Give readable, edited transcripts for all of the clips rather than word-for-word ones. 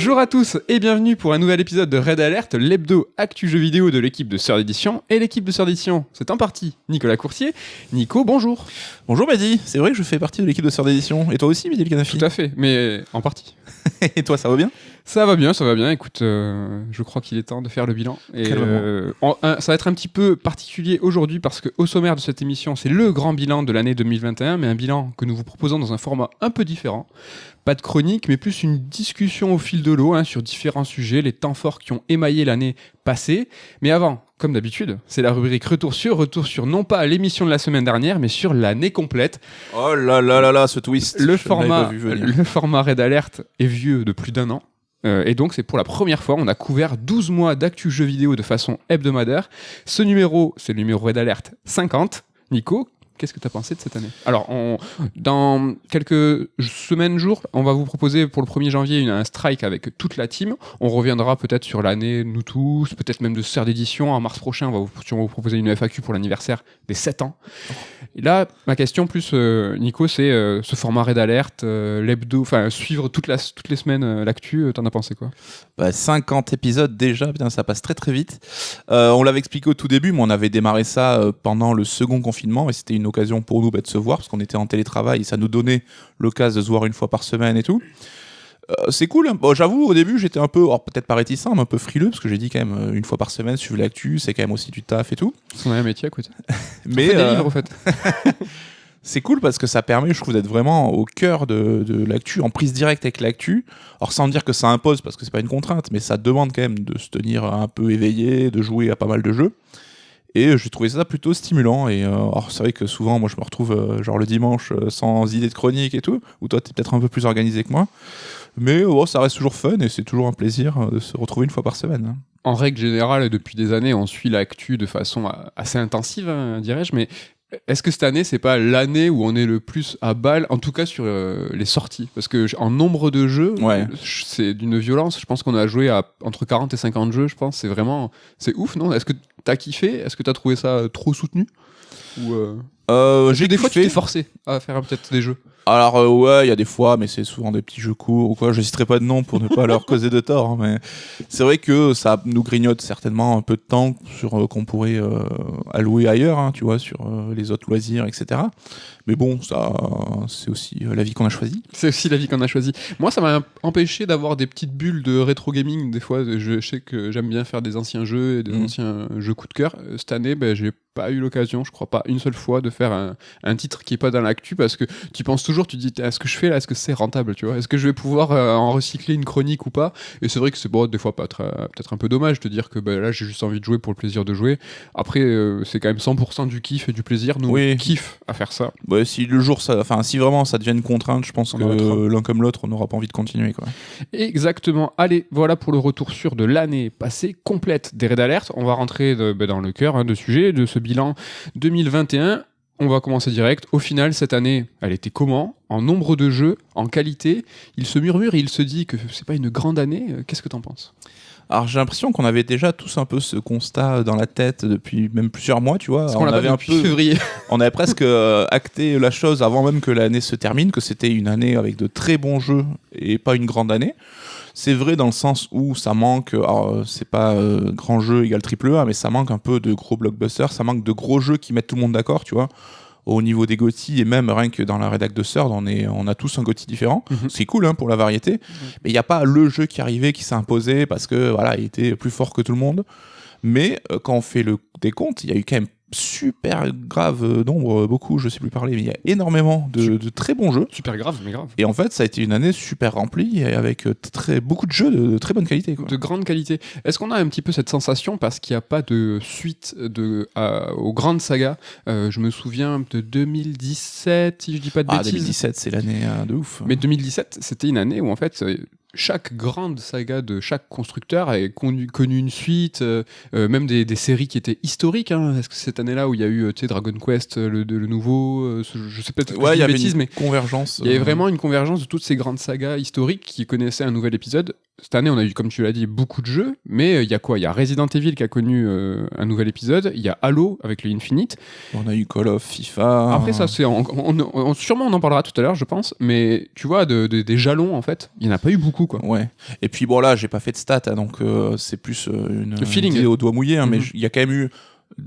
Bonjour à tous et bienvenue pour un nouvel épisode de Red Alert, l'hebdo actu jeux vidéo de l'équipe de Sœurs d'édition. Et l'équipe de Sœurs d'édition, c'est en partie Nicolas Coursier. Nico, bonjour. Bonjour Mehdi, c'est vrai que je fais partie de l'équipe de Sœurs d'édition. Et toi aussi Mehdi le Canafi? Tout à fait, mais en partie. Et toi, ça va bien? Ça va bien. Écoute, je crois qu'il est temps de faire le bilan. Et ça va être un petit peu particulier aujourd'hui parce qu'au sommaire de cette émission, c'est le grand bilan de l'année 2021, mais un bilan que nous vous proposons dans un format un peu différent. Pas de chronique, mais plus une discussion au fil de l'eau sur différents sujets, les temps forts qui ont émaillé l'année passée. Mais avant, comme d'habitude, c'est la rubrique retour sur non pas l'émission de la semaine dernière, mais sur l'année complète. Oh là là là là, ce twist. Le format Red Alert est vieux de plus d'1 an. Et donc c'est pour la première fois, on a couvert 12 mois d'actu jeux vidéo de façon hebdomadaire. Ce numéro, c'est le numéro Red Alert 50. Nico, qu'est-ce que tu as pensé de cette année? Alors, dans quelques semaines, jours, on va vous proposer pour le 1er janvier un strike avec toute la team. On reviendra peut-être sur l'année, nous tous, peut-être même de Sœurs d'édition. En mars prochain, on va vous proposer une FAQ pour l'anniversaire des 7 ans. Et là, ma question plus, Nico, c'est ce format Red Alert, l'hebdo, enfin suivre toutes les semaines l'actu, t'en as pensé quoi? 50 épisodes déjà, bien, ça passe très très vite. On l'avait expliqué au tout début, mais on avait démarré ça pendant le second confinement et c'était une occasion pour nous de se voir parce qu'on était en télétravail et ça nous donnait l'occasion de se voir une fois par semaine et tout. C'est cool. Bon, j'avoue, au début, j'étais un peu, peut-être pas réticent, mais un peu frileux parce que j'ai dit quand même une fois par semaine, suivre l'actu, c'est quand même aussi du taf et tout. C'est un métier, écoute. Mais on fait des livres, en fait. C'est cool parce que ça permet, je trouve, d'être vraiment au cœur de l'actu, en prise directe avec l'actu. Alors sans dire que ça impose, parce que c'est pas une contrainte, mais ça demande quand même de se tenir un peu éveillé, de jouer à pas mal de jeux. Et j'ai trouvé ça plutôt stimulant. Et alors c'est vrai que souvent, moi, je me retrouve genre le dimanche sans idée de chronique et tout, où toi, t'es peut-être un peu plus organisé que moi. Mais ça reste toujours fun et c'est toujours un plaisir de se retrouver une fois par semaine. En règle générale, depuis des années, on suit l'actu de façon assez intensive, dirais-je, mais est-ce que cette année, c'est pas l'année où on est le plus à balle, en tout cas sur les sorties? Parce que en nombre de jeux, c'est d'une violence. Je pense qu'on a joué à entre 40 et 50 jeux, je pense. C'est ouf, non? Est-ce que t'as kiffé? Est-ce que t'as trouvé ça trop soutenu? Ou j'ai des fois, tu t'es forcé à faire peut-être des jeux. Alors ouais, il y a des fois, mais c'est souvent des petits jeux courts ou quoi. Je citerai pas de nom pour ne pas leur causer de tort, hein, mais c'est vrai que ça nous grignote certainement un peu de temps sur qu'on pourrait allouer ailleurs, hein, tu vois, sur les autres loisirs, etc. Mais bon, ça, c'est aussi la vie qu'on a choisie. C'est aussi la vie qu'on a choisie. Moi, ça m'a empêché d'avoir des petites bulles de rétro gaming. Des fois, je sais que j'aime bien faire des anciens jeux et des anciens jeux coup de cœur. Cette année, j'ai pas eu l'occasion, je crois pas une seule fois, de faire un titre qui est pas dans l'actu parce que tu penses toujours, tu te dis, est-ce que je fais là, est-ce que c'est rentable, tu vois, est-ce que je vais pouvoir en recycler une chronique ou pas? Et c'est vrai que c'est des fois peut-être un peu dommage de dire que là j'ai juste envie de jouer pour le plaisir de jouer. Après, c'est quand même 100% du kiff et du plaisir. Nous, on kiffe à faire ça. Ouais, si le jour, si vraiment ça devient une contrainte, je pense que l'un comme l'autre, on n'aura pas envie de continuer, quoi. Exactement. Allez, voilà pour le retour sur de l'année passée complète des Red Alert. On va rentrer dans le cœur de sujet de ce bilan 2021. On va commencer direct. Au final, cette année, elle était comment? En nombre de jeux, en qualité? Il se murmure et il se dit que c'est pas une grande année. Qu'est-ce que t'en penses? Alors j'ai l'impression qu'on avait déjà tous un peu ce constat dans la tête depuis même plusieurs mois, tu vois. Parce qu'on l'avait depuis février. On avait presque acté la chose avant même que l'année se termine, que c'était une année avec de très bons jeux et pas une grande année. C'est vrai dans le sens où ça manque, alors c'est pas grand jeu égale triple A, mais ça manque un peu de gros blockbusters, ça manque de gros jeux qui mettent tout le monde d'accord, tu vois. Au niveau des GOTY et même rien que dans la rédac de Sœurs, on a tous un GOTY différent. C'est cool pour la variété, mais il n'y a pas le jeu qui arrivait, qui s'est imposé parce que voilà, il était plus fort que tout le monde. Mais quand on fait le décompte, il y a eu quand même super grave nombre, beaucoup, je sais plus parler, mais il y a énormément de très bons jeux. Super grave, mais grave. Et en fait, ça a été une année super remplie avec beaucoup de jeux de très bonne qualité, quoi. De grande qualité. Est-ce qu'on a un petit peu cette sensation parce qu'il n'y a pas de suite aux grandes sagas? Je me souviens de 2017, si je dis pas de bêtises. 2017, c'est l'année de ouf. Mais 2017, c'était une année où en fait chaque grande saga de chaque constructeur a connu une suite, même des séries qui étaient historiques. Est-ce que cette année-là où il y a eu Dragon Quest, le nouveau, je sais peut-être il y avait une convergence. Il y avait vraiment une convergence de toutes ces grandes sagas historiques qui connaissaient un nouvel épisode. Cette année, on a eu, comme tu l'as dit, beaucoup de jeux, mais il y a quoi? Il y a Resident Evil qui a connu un nouvel épisode, il y a Halo avec le Infinite. On a eu Call of, FIFA... Après ça, sûrement on en parlera tout à l'heure, je pense, mais tu vois, des jalons, en fait, il n'y en a pas eu beaucoup coup, quoi. Ouais. Et puis bon, là, j'ai pas fait de stats, hein, donc c'est plus Le feeling. une idée au doigt mouillé, hein, mais Mhm. il y a quand même eu,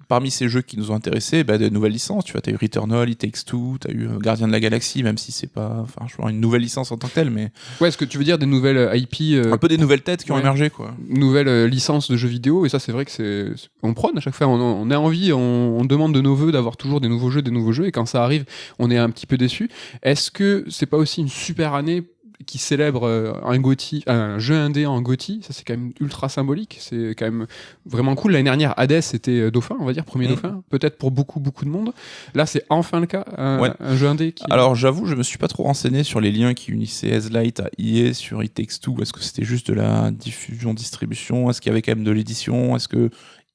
parmi ces jeux qui nous ont intéressés, des nouvelles licences. Tu vois, t'as eu Returnal, It Takes Two, t'as eu Gardien de la Galaxie, même si c'est pas, enfin, je vois une nouvelle licence en tant que telle, mais Ouais, est-ce que tu veux dire des nouvelles IP, un peu des nouvelles têtes qui ont ouais. émergé, quoi. nouvelles licences de jeux vidéo, et ça, c'est vrai que on prône à chaque fois. On a envie, on demande de nos voeux d'avoir toujours des nouveaux jeux, et quand ça arrive, on est un petit peu déçu. Est-ce que c'est pas aussi une super année qui célèbre un jeu indé en GOTY? Ça, c'est quand même ultra symbolique. C'est quand même vraiment cool. L'année dernière, Hades était dauphin, on va dire, premier dauphin, peut-être pour beaucoup de monde. Là, c'est enfin le cas, un jeu indé qui... Alors j'avoue, je me suis pas trop renseigné sur les liens qui unissaient Ezlight à EA sur It Takes Two. Est-ce que c'était juste de la diffusion-distribution? Est-ce qu'il y avait quand même de l'édition? Est-ce que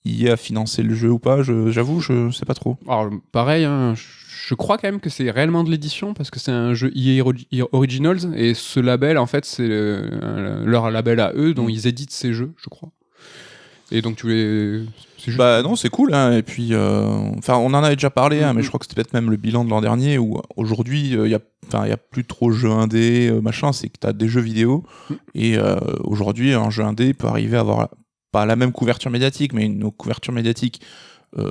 EA a financé le jeu ou pas? J'avoue, je sais pas trop. Alors, pareil, hein, je crois quand même que c'est réellement de l'édition parce que c'est un jeu EA Originals, et ce label, en fait, c'est leur label à eux dont ils éditent ces jeux, je crois. Et donc c'est juste... Bah non, c'est cool, hein. Et puis, enfin, on en avait déjà parlé, hein, mais je crois que c'était peut-être même le bilan de l'an dernier où aujourd'hui, il y a plus trop de jeux indés, machin. C'est que t'as des jeux vidéo et aujourd'hui, un jeu indé peut arriver à avoir pas la même couverture médiatique, mais une couverture médiatique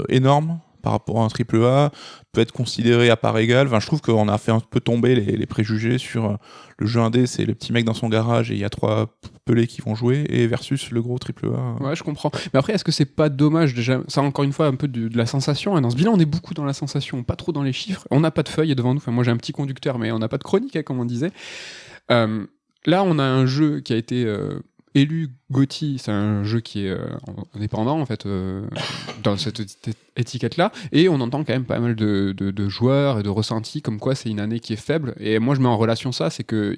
énorme par rapport à un triple A, peut être considéré à part égale. Enfin, je trouve qu'on a fait un peu tomber les préjugés sur le jeu indé, c'est le petit mec dans son garage et il y a 3 pelés qui vont jouer, et versus le gros triple A. Ouais, je comprends. Mais après, est-ce que c'est pas dommage déjà? Ça, encore une fois, un peu de la sensation, hein. Dans ce bilan, on est beaucoup dans la sensation, pas trop dans les chiffres. On n'a pas de feuille devant nous. Enfin, moi, j'ai un petit conducteur, mais on n'a pas de chronique, hein, comme on disait. Là, on a un jeu qui a été élu GOTY. C'est un jeu qui est indépendant, en fait, dans cette étiquette-là. Et on entend quand même pas mal de joueurs et de ressentis comme quoi c'est une année qui est faible. Et moi, je mets en relation ça, c'est que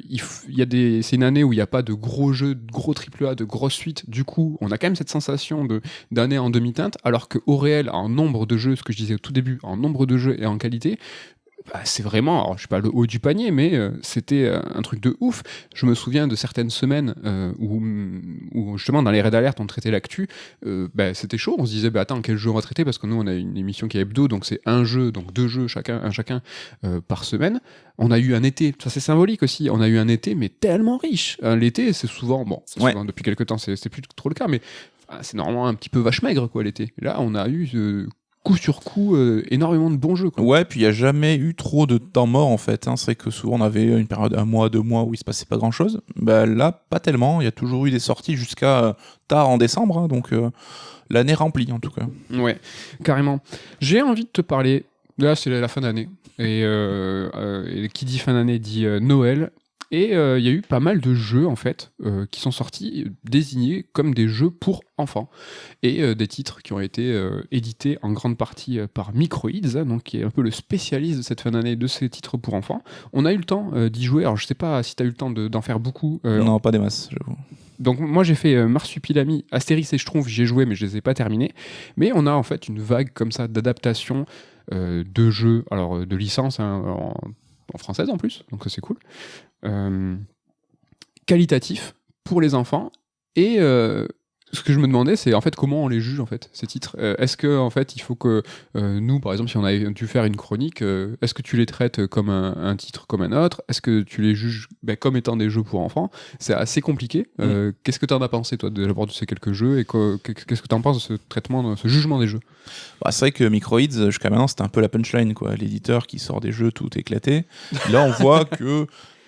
c'est une année où il n'y a pas de gros jeux, de gros AAA, de grosses suites. Du coup, on a quand même cette sensation d'année en demi-teinte, alors qu'au réel, en nombre de jeux, ce que je disais au tout début, en nombre de jeux et en qualité, c'est vraiment, alors je suis pas le haut du panier, mais c'était un truc de ouf. Je me souviens de certaines semaines où justement dans les raids d'alerte on traitait l'actu, c'était chaud. On se disait attends, quel jeu on va traiter, parce que nous on a une émission qui est hebdo, donc c'est un jeu, donc 2 jeux chacun par semaine. On a eu un été, ça c'est symbolique aussi. On a eu un été mais tellement riche. L'été c'est souvent souvent, depuis quelques temps c'est plus trop le cas, mais c'est normalement un petit peu vache maigre quoi l'été. Là on a eu coup sur coup, énormément de bons jeux, quoi. Ouais, puis il n'y a jamais eu trop de temps mort en fait, hein. C'est vrai que souvent on avait une période 1 mois, 2 mois où il se passait pas grand chose. Là, pas tellement. Il y a toujours eu des sorties jusqu'à tard en décembre, hein, donc l'année remplie en tout cas. Ouais, carrément. J'ai envie de te parler. Là, c'est la fin d'année. Et qui dit fin d'année dit Noël. Et il y a eu pas mal de jeux en fait qui sont sortis désignés comme des jeux pour enfants, et des titres qui ont été édités en grande partie par Microids, donc qui est un peu le spécialiste de cette fin d'année de ces titres pour enfants. On a eu le temps d'y jouer. Alors je sais pas si tu as eu le temps d'en faire beaucoup. Non, pas des masses, j'avoue. Donc moi j'ai fait Marsupilami, Astérix et Schtroumpf, j'y ai joué mais je les ai pas terminés. Mais on a en fait une vague comme ça d'adaptation de jeux, alors de licences, hein, en française en plus, donc c'est cool. Qualitatif pour les enfants, et ce que je me demandais, c'est en fait comment on les juge en fait ces titres. Est-ce que en fait il faut que nous, par exemple, si on avait dû faire une chronique, est-ce que tu les traites comme un titre comme un autre? Est-ce que tu les juges comme étant des jeux pour enfants? C'est assez compliqué. Qu'est-ce que tu en as pensé toi d'abord de ces quelques jeux, et qu'est-ce que tu en penses de ce traitement, de ce jugement des jeux? C'est vrai que Microids, jusqu'à maintenant, c'était un peu la punchline, quoi. L'éditeur qui sort des jeux tout éclatés. Là, on voit que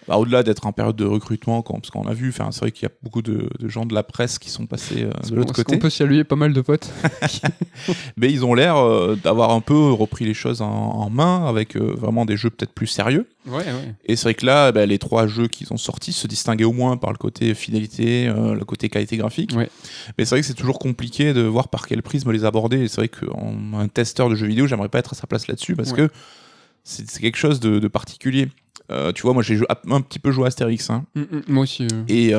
au-delà d'être en période de recrutement, parce qu'on a vu, c'est vrai qu'il y a beaucoup de gens de la presse qui sont passés de l'autre côté. On peut saluer pas mal de potes. Mais ils ont l'air d'avoir un peu repris les choses en main, avec vraiment des jeux peut-être plus sérieux. Ouais. Et c'est vrai que là, les 3 jeux qu'ils ont sortis se distinguaient au moins par le côté fidélité, le côté qualité graphique. Ouais. Mais c'est vrai que c'est toujours compliqué de voir par quel prisme les aborder. Et c'est vrai qu'un testeur de jeux vidéo, j'aimerais pas être à sa place là-dessus, parce que c'est quelque chose de particulier. Tu vois, moi j'ai un petit peu joué à Astérix, hein. Moi aussi. Et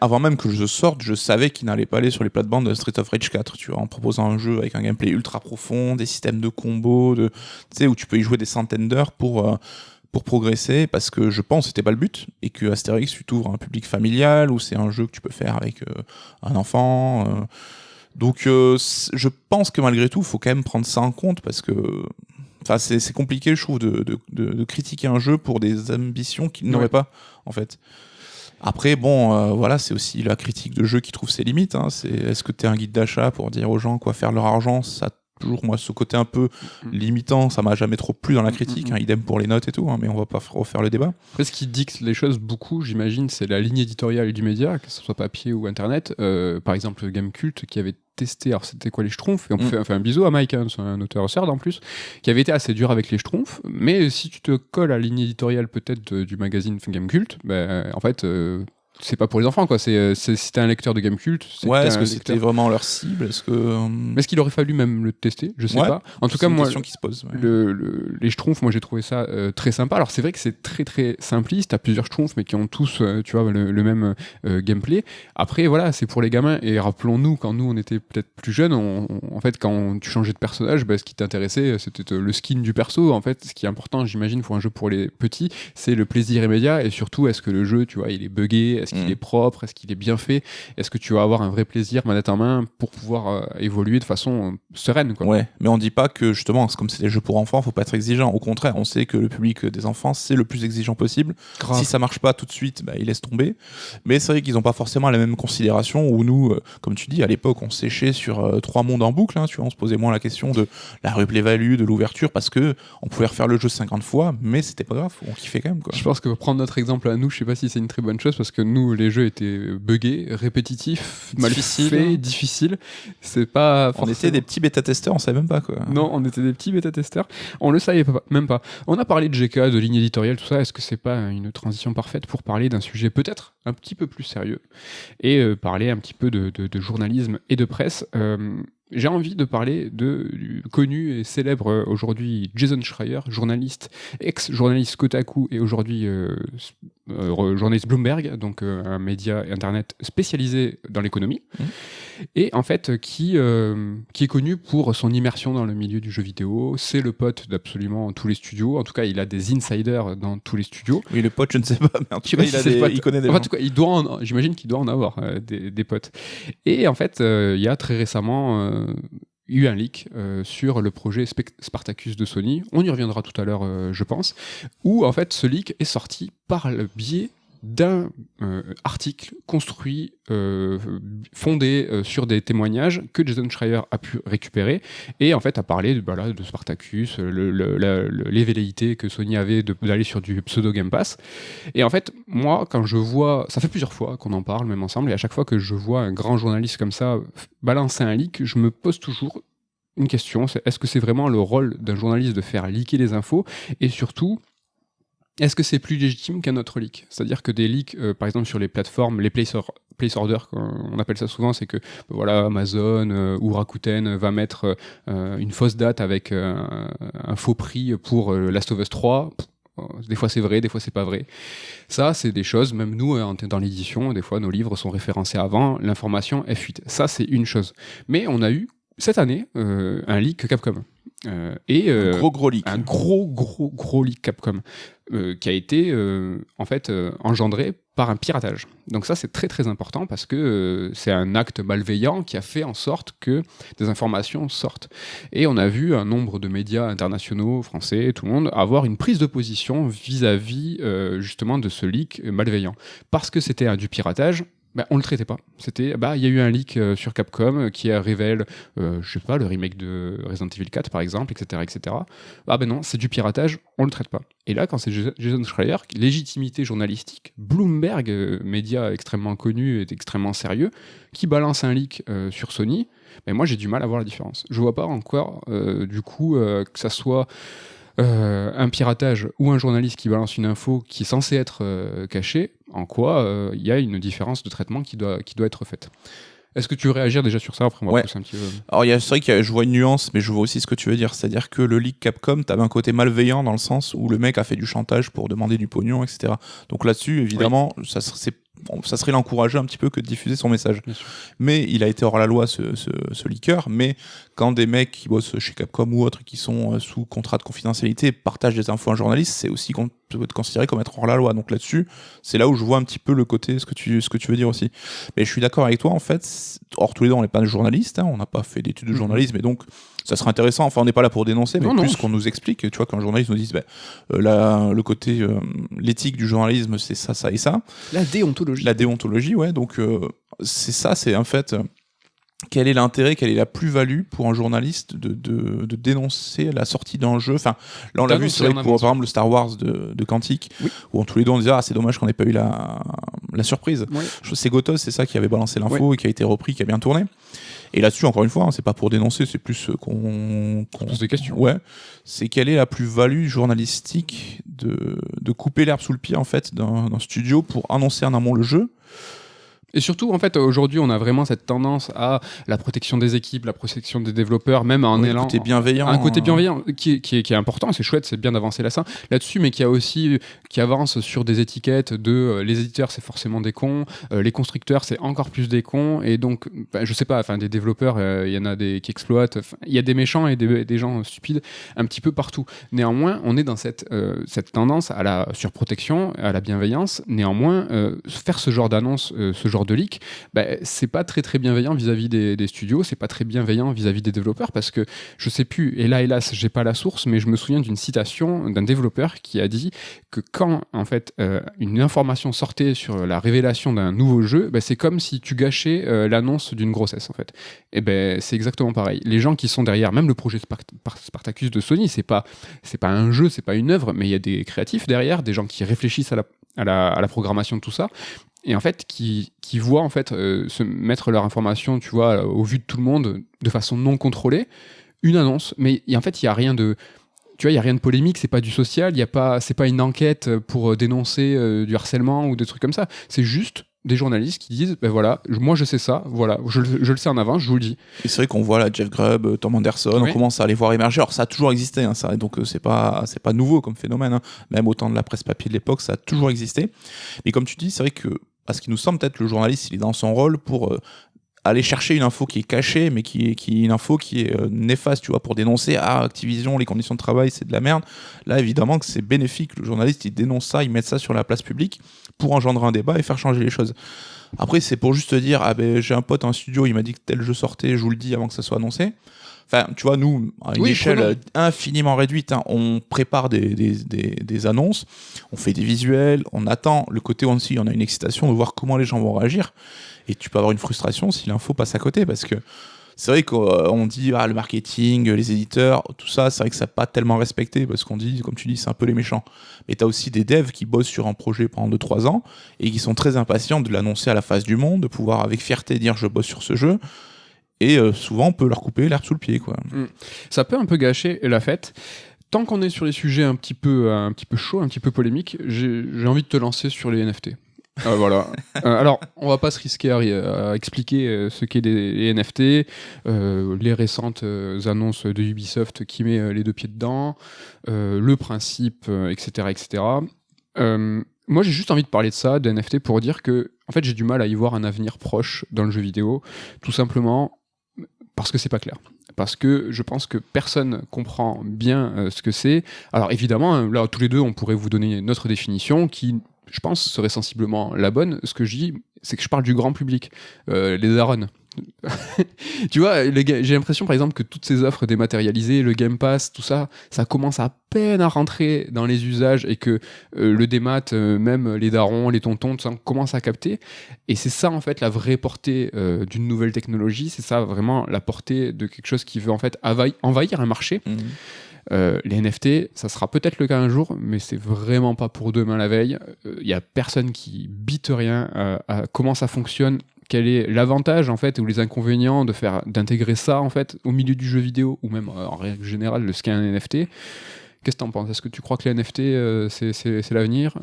avant même que je sorte, je savais qu'il n'allait pas aller sur les plates-bandes de Street of Rage 4, tu vois, en proposant un jeu avec un gameplay ultra profond, des systèmes de combos, où tu peux y jouer des centaines d'heures pour progresser, parce que je pense que c'était pas le but, et que Astérix, tu t'ouvres à un public familial, où c'est un jeu que tu peux faire avec un enfant. Donc je pense que malgré tout, il faut quand même prendre ça en compte, parce que c'est compliqué, je trouve, de critiquer un jeu pour des ambitions qu'il n'aurait pas, en fait. Après, bon, voilà, c'est aussi la critique de jeu qui trouve ses limites. Hein. Est-ce que tu es un guide d'achat pour dire aux gens quoi faire leur argent? Ça toujours, moi, ce côté un peu limitant, ça m'a jamais trop plu dans la critique. Hein. Idem pour les notes et tout, hein, mais on va pas refaire le débat. Après, ce qui dicte les choses beaucoup, j'imagine, c'est la ligne éditoriale du média, que ce soit papier ou internet. Par exemple, Gamecult qui avait testé, alors c'était quoi les Schtroumpfs, et on fait un bisou à Mike, hein, c'est un auteur CERD en plus, qui avait été assez dur avec les Schtroumpfs, mais si tu te colles à la ligne éditoriale peut-être du magazine Gamecult, en fait, c'est pas pour les enfants, quoi. Si t'es un lecteur de Gamecult, est-ce que c'était vraiment leur cible? Est-ce qu'il aurait fallu même le tester? Je sais pas. En tout cas, moi, question qui se pose. Les Schtroumpfs, moi j'ai trouvé ça très sympa. Alors c'est vrai que c'est très très simpliste. T'as plusieurs Schtroumpfs, mais qui ont tous, tu vois, le même gameplay. Après, voilà, c'est pour les gamins. Et rappelons-nous, quand nous on était peut-être plus jeunes, en fait, quand tu changeais de personnage, ce qui t'intéressait, c'était le skin du perso. En fait, ce qui est important, j'imagine, pour un jeu pour les petits, c'est le plaisir immédiat et surtout, est-ce que le jeu, tu vois, il est buggé, est-ce qu'il est propre, est-ce qu'il est bien fait, est-ce que tu vas avoir un vrai plaisir manette en main pour pouvoir évoluer de façon sereine, quoi. Ouais, mais on dit pas que justement, comme c'est des jeux pour enfants, faut pas être exigeant. Au contraire, on sait que le public des enfants, c'est le plus exigeant possible. Grave. Si ça marche pas tout de suite, ils laissent tomber. Mais c'est vrai qu'ils ont pas forcément la même considération où nous, comme tu dis, à l'époque, on séchait sur 3 mondes en boucle, hein, tu vois, on se posait moins la question de la replay-value, de l'ouverture, parce que on pouvait refaire le jeu 50 fois, mais c'était pas grave, on kiffait quand même, quoi. Je pense que prendre notre exemple à nous, je sais pas si c'est une très bonne chose, parce que nous, les jeux étaient buggés, répétitifs, mal faits, difficiles. C'est pas on était des petits bêta-testeurs, on savait même pas, quoi. Non, on était des petits bêta-testeurs. On le savait même pas. On a parlé de GK, de ligne éditoriale, tout ça. Est-ce que c'est pas une transition parfaite pour parler d'un sujet peut-être un petit peu plus sérieux et parler un petit peu de journalisme et de presse? J'ai envie de parler du connu et célèbre aujourd'hui Jason Schreier, journaliste, ex-journaliste Kotaku et aujourd'hui journaliste Bloomberg, donc un média internet spécialisé dans l'économie, et en fait qui est connu pour son immersion dans le milieu du jeu vidéo. C'est le pote d'absolument tous les studios. En tout cas, il a des insiders dans tous les studios. Oui, le pote, je ne sais pas, mais en tout cas, il connaît des gens. En tout cas, j'imagine qu'il doit en avoir des potes. Et en fait, il y a très récemment eu un leak sur le projet Spartacus de Sony. On y reviendra tout à l'heure, je pense, où en fait ce leak est sorti par le biais d'un article construit, fondé sur des témoignages que Jason Schreier a pu récupérer et en fait a parlé de Spartacus, les velléités que Sony avait d'aller sur du pseudo Game Pass. Et en fait, moi, quand je vois, ça fait plusieurs fois qu'on en parle même ensemble, et à chaque fois que je vois un grand journaliste comme ça balancer un leak, je me pose toujours une question, c'est est-ce que c'est vraiment le rôle d'un journaliste de faire leaker les infos, et surtout, est-ce que c'est plus légitime qu'un autre leak? C'est-à-dire que des leaks, par exemple sur les plateformes, les place orders, on appelle ça souvent, c'est que voilà, Amazon ou Rakuten va mettre une fausse date avec un faux prix pour Last of Us 3. Des fois c'est vrai, des fois c'est pas vrai. Ça, c'est des choses, même nous, dans l'édition, des fois nos livres sont référencés avant, l'information est fuite. Ça, c'est une chose. Mais on a eu, cette année, un leak Capcom. Un gros leak. Un gros leak Capcom qui a été en fait engendré par un piratage. Donc ça, c'est très très important parce que c'est un acte malveillant qui a fait en sorte que des informations sortent. Et on a vu un nombre de médias internationaux, français, tout le monde, avoir une prise de position vis-à-vis justement de ce leak malveillant. Parce que c'était du piratage, on le traitait pas. C'était, il y a eu un leak sur Capcom qui révèle, je sais pas, le remake de Resident Evil 4 par exemple, etc. Non, c'est du piratage, on le traite pas. Et là, quand c'est Jason Schreier, légitimité journalistique, Bloomberg, média extrêmement connu et extrêmement sérieux, qui balance un leak sur Sony, moi j'ai du mal à voir la différence. Je vois pas encore, du coup, que ça soit un piratage ou un journaliste qui balance une info qui est censée être cachée, en quoi il y a une différence de traitement qui doit être faite. Est-ce que tu veux réagir déjà sur ça? Après, on va pousser un petit peu. Alors, c'est vrai que je vois une nuance, mais je vois aussi ce que tu veux dire. C'est-à-dire que le leak Capcom, t'avais un côté malveillant dans le sens où le mec a fait du chantage pour demander du pognon, etc. Donc là-dessus, évidemment, ça serait l'encourager un petit peu que de diffuser son message. Mais il a été hors la loi, ce leaker. Mais quand des mecs qui bossent chez Capcom ou autres, qui sont sous contrat de confidentialité, partagent des infos à un journaliste, c'est aussi peut être considéré comme être hors la loi. Donc là-dessus, c'est là où je vois un petit peu le côté, ce que tu veux dire aussi. Mais je suis d'accord avec toi, en fait. Or, tous les deux, on n'est pas journalistes, on n'a pas fait d'études de journalisme, et donc ça serait intéressant. Enfin, on n'est pas là pour dénoncer, mais plus qu'on nous explique, tu vois, qu'un journaliste nous dise, le côté, l'éthique du journalisme, c'est ça, ça et ça. La déontologie. La déontologie, ouais. Donc, c'est ça, c'est en fait. Quel est l'intérêt, quelle est la plus-value pour un journaliste de dénoncer la sortie d'un jeu. Enfin, là, on l'a vu, c'est vrai que pour, par exemple, le Star Wars de Quantique, où en tous les deux, on disait, c'est dommage qu'on n'ait pas eu la surprise. Oui. C'est Gotos, c'est ça qui avait balancé l'info et qui a été repris, qui a bien tourné. Et là-dessus, encore une fois, c'est pas pour dénoncer, c'est plus qu'on pose des questions. Ouais. C'est quelle est la plus-value journalistique de couper l'herbe sous le pied, en fait, d'un studio pour annoncer en amont le jeu. Et surtout, en fait, aujourd'hui, on a vraiment cette tendance à la protection des équipes, la protection des développeurs, même en élan. Côté bienveillant. Un côté bienveillant qui est important, c'est chouette, c'est bien d'avancer là-dessus, mais qui avance sur des étiquettes de les éditeurs, c'est forcément des cons, les constructeurs, c'est encore plus des cons, et donc, je sais pas, enfin, des développeurs, il y en a qui exploitent, il y a des méchants et des gens stupides un petit peu partout. Néanmoins, on est dans cette tendance à la surprotection, à la bienveillance. Néanmoins, faire ce genre d'annonce, ce genre de leak, c'est pas très très bienveillant vis-à-vis des studios, c'est pas très bienveillant vis-à-vis des développeurs, parce que je sais plus, et là hélas j'ai pas la source, mais je me souviens d'une citation d'un développeur qui a dit que quand en fait une information sortait sur la révélation d'un nouveau jeu, c'est comme si tu gâchais l'annonce d'une grossesse en fait. Et c'est exactement pareil. Les gens qui sont derrière, même le projet Spartacus de Sony, c'est pas un jeu, c'est pas une œuvre, mais il y a des créatifs derrière, des gens qui réfléchissent à la programmation de tout ça, et en fait qui voient en fait se mettre leur information, tu vois, au vu de tout le monde de façon non contrôlée, une annonce, mais en fait il y a rien de, tu vois, il y a rien de polémique, c'est pas du social, c'est pas une enquête pour dénoncer du harcèlement ou des trucs comme ça, c'est juste des journalistes qui disent voilà, moi je sais ça, voilà, je le sais en avance, je vous le dis. Et c'est vrai qu'on voit là Jeff Grubb, Tom Anderson, on commence à les voir émerger. Alors ça a toujours existé, ça, donc c'est pas nouveau comme phénomène, même au temps de la presse papier de l'époque, ça a toujours existé. Mais comme tu dis, c'est vrai que à ce qui nous semble, peut-être le journaliste il est dans son rôle pour aller chercher une info qui est cachée, mais qui est une info qui est néfaste, tu vois, pour dénoncer Activision, les conditions de travail, c'est de la merde. Là, évidemment que c'est bénéfique. Le journaliste, il dénonce ça, il met ça sur la place publique pour engendrer un débat et faire changer les choses. Après, c'est pour juste dire, j'ai un pote en studio, il m'a dit que tel jeu sortait, je vous le dis avant que ça soit annoncé. Enfin, tu vois, nous, à une échelle infiniment réduite, on prépare des annonces, on fait des visuels, on attend. Le côté aussi, on a une excitation de voir comment les gens vont réagir. Et tu peux avoir une frustration si l'info passe à côté, parce que c'est vrai qu'on dit le marketing, les éditeurs, tout ça, c'est vrai que ça n'a pas tellement respecté, parce qu'on dit, comme tu dis, c'est un peu les méchants. Mais tu as aussi des devs qui bossent sur un projet pendant 2-3 ans et qui sont très impatients de l'annoncer à la face du monde, de pouvoir avec fierté dire je bosse sur ce jeu. Et souvent, on peut leur couper l'herbe sous le pied, quoi. Ça peut un peu gâcher la fête. Tant qu'on est sur les sujets un petit peu chauds, un petit peu polémiques, j'ai envie de te lancer sur les NFT. Voilà. Alors, on va pas se risquer à expliquer ce qu'est les NFT, les récentes annonces de Ubisoft qui met les deux pieds dedans, le principe, etc., etc. Moi, j'ai juste envie de parler de ça, des NFT, pour dire que, en fait, j'ai du mal à y voir un avenir proche dans le jeu vidéo, tout simplement parce que c'est pas clair. Parce que je pense que personne comprend bien ce que c'est. Alors évidemment, là, tous les deux, on pourrait vous donner notre définition qui, je pense, serait sensiblement la bonne. Ce que je dis, c'est que je parle du grand public, les darons. Tu vois, j'ai l'impression par exemple que toutes ces offres dématérialisées, le Game Pass, tout ça, ça commence à peine à rentrer dans les usages, et que le démat, même les darons, les tontons, tout ça, commence à capter. Et c'est ça en fait la vraie portée d'une nouvelle technologie, c'est ça vraiment la portée de quelque chose qui veut en fait envahir un marché. Les NFT, ça sera peut-être le cas un jour, mais c'est vraiment pas pour demain la veille. Il y a personne qui bite rien à comment ça fonctionne. Quel est l'avantage en fait ou les inconvénients d'intégrer ça en fait au milieu du jeu vidéo, ou même en règle générale de ce qu'est un NFT? Qu'est-ce que t'en penses? Est-ce que tu crois que les NFT c'est l'avenir?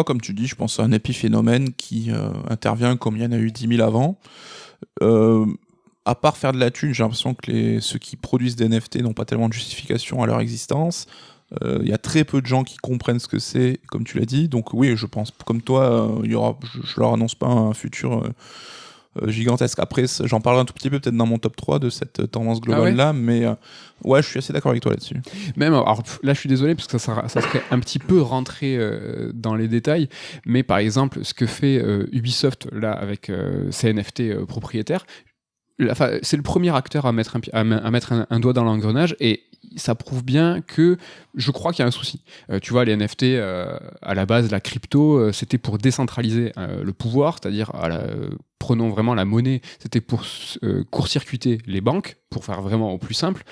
Comme tu dis, je pense à un épiphénomène qui intervient comme il y en a eu 10 000 avant. À part faire de la thune, j'ai l'impression que ceux qui produisent des NFT n'ont pas tellement de justification à leur existence. Il y a très peu de gens qui comprennent ce que c'est, comme tu l'as dit. Donc oui, je pense comme toi, je leur annonce pas un futur gigantesque. Après, j'en parlerai un tout petit peu peut-être dans mon top 3 de cette tendance globale-là, mais ouais, je suis assez d'accord avec toi là-dessus. Même, alors là, je suis désolé, parce que ça serait un petit peu rentré dans les détails, mais par exemple, ce que fait Ubisoft, là, avec ses NFT propriétaires, c'est le premier acteur à mettre un doigt dans l'engrenage, et ça prouve bien que je crois qu'il y a un souci. Tu vois, les NFT, à la base, la crypto, c'était pour décentraliser le pouvoir, c'est-à-dire, prenons vraiment la monnaie, c'était pour court-circuiter les banques, pour faire vraiment au plus simple.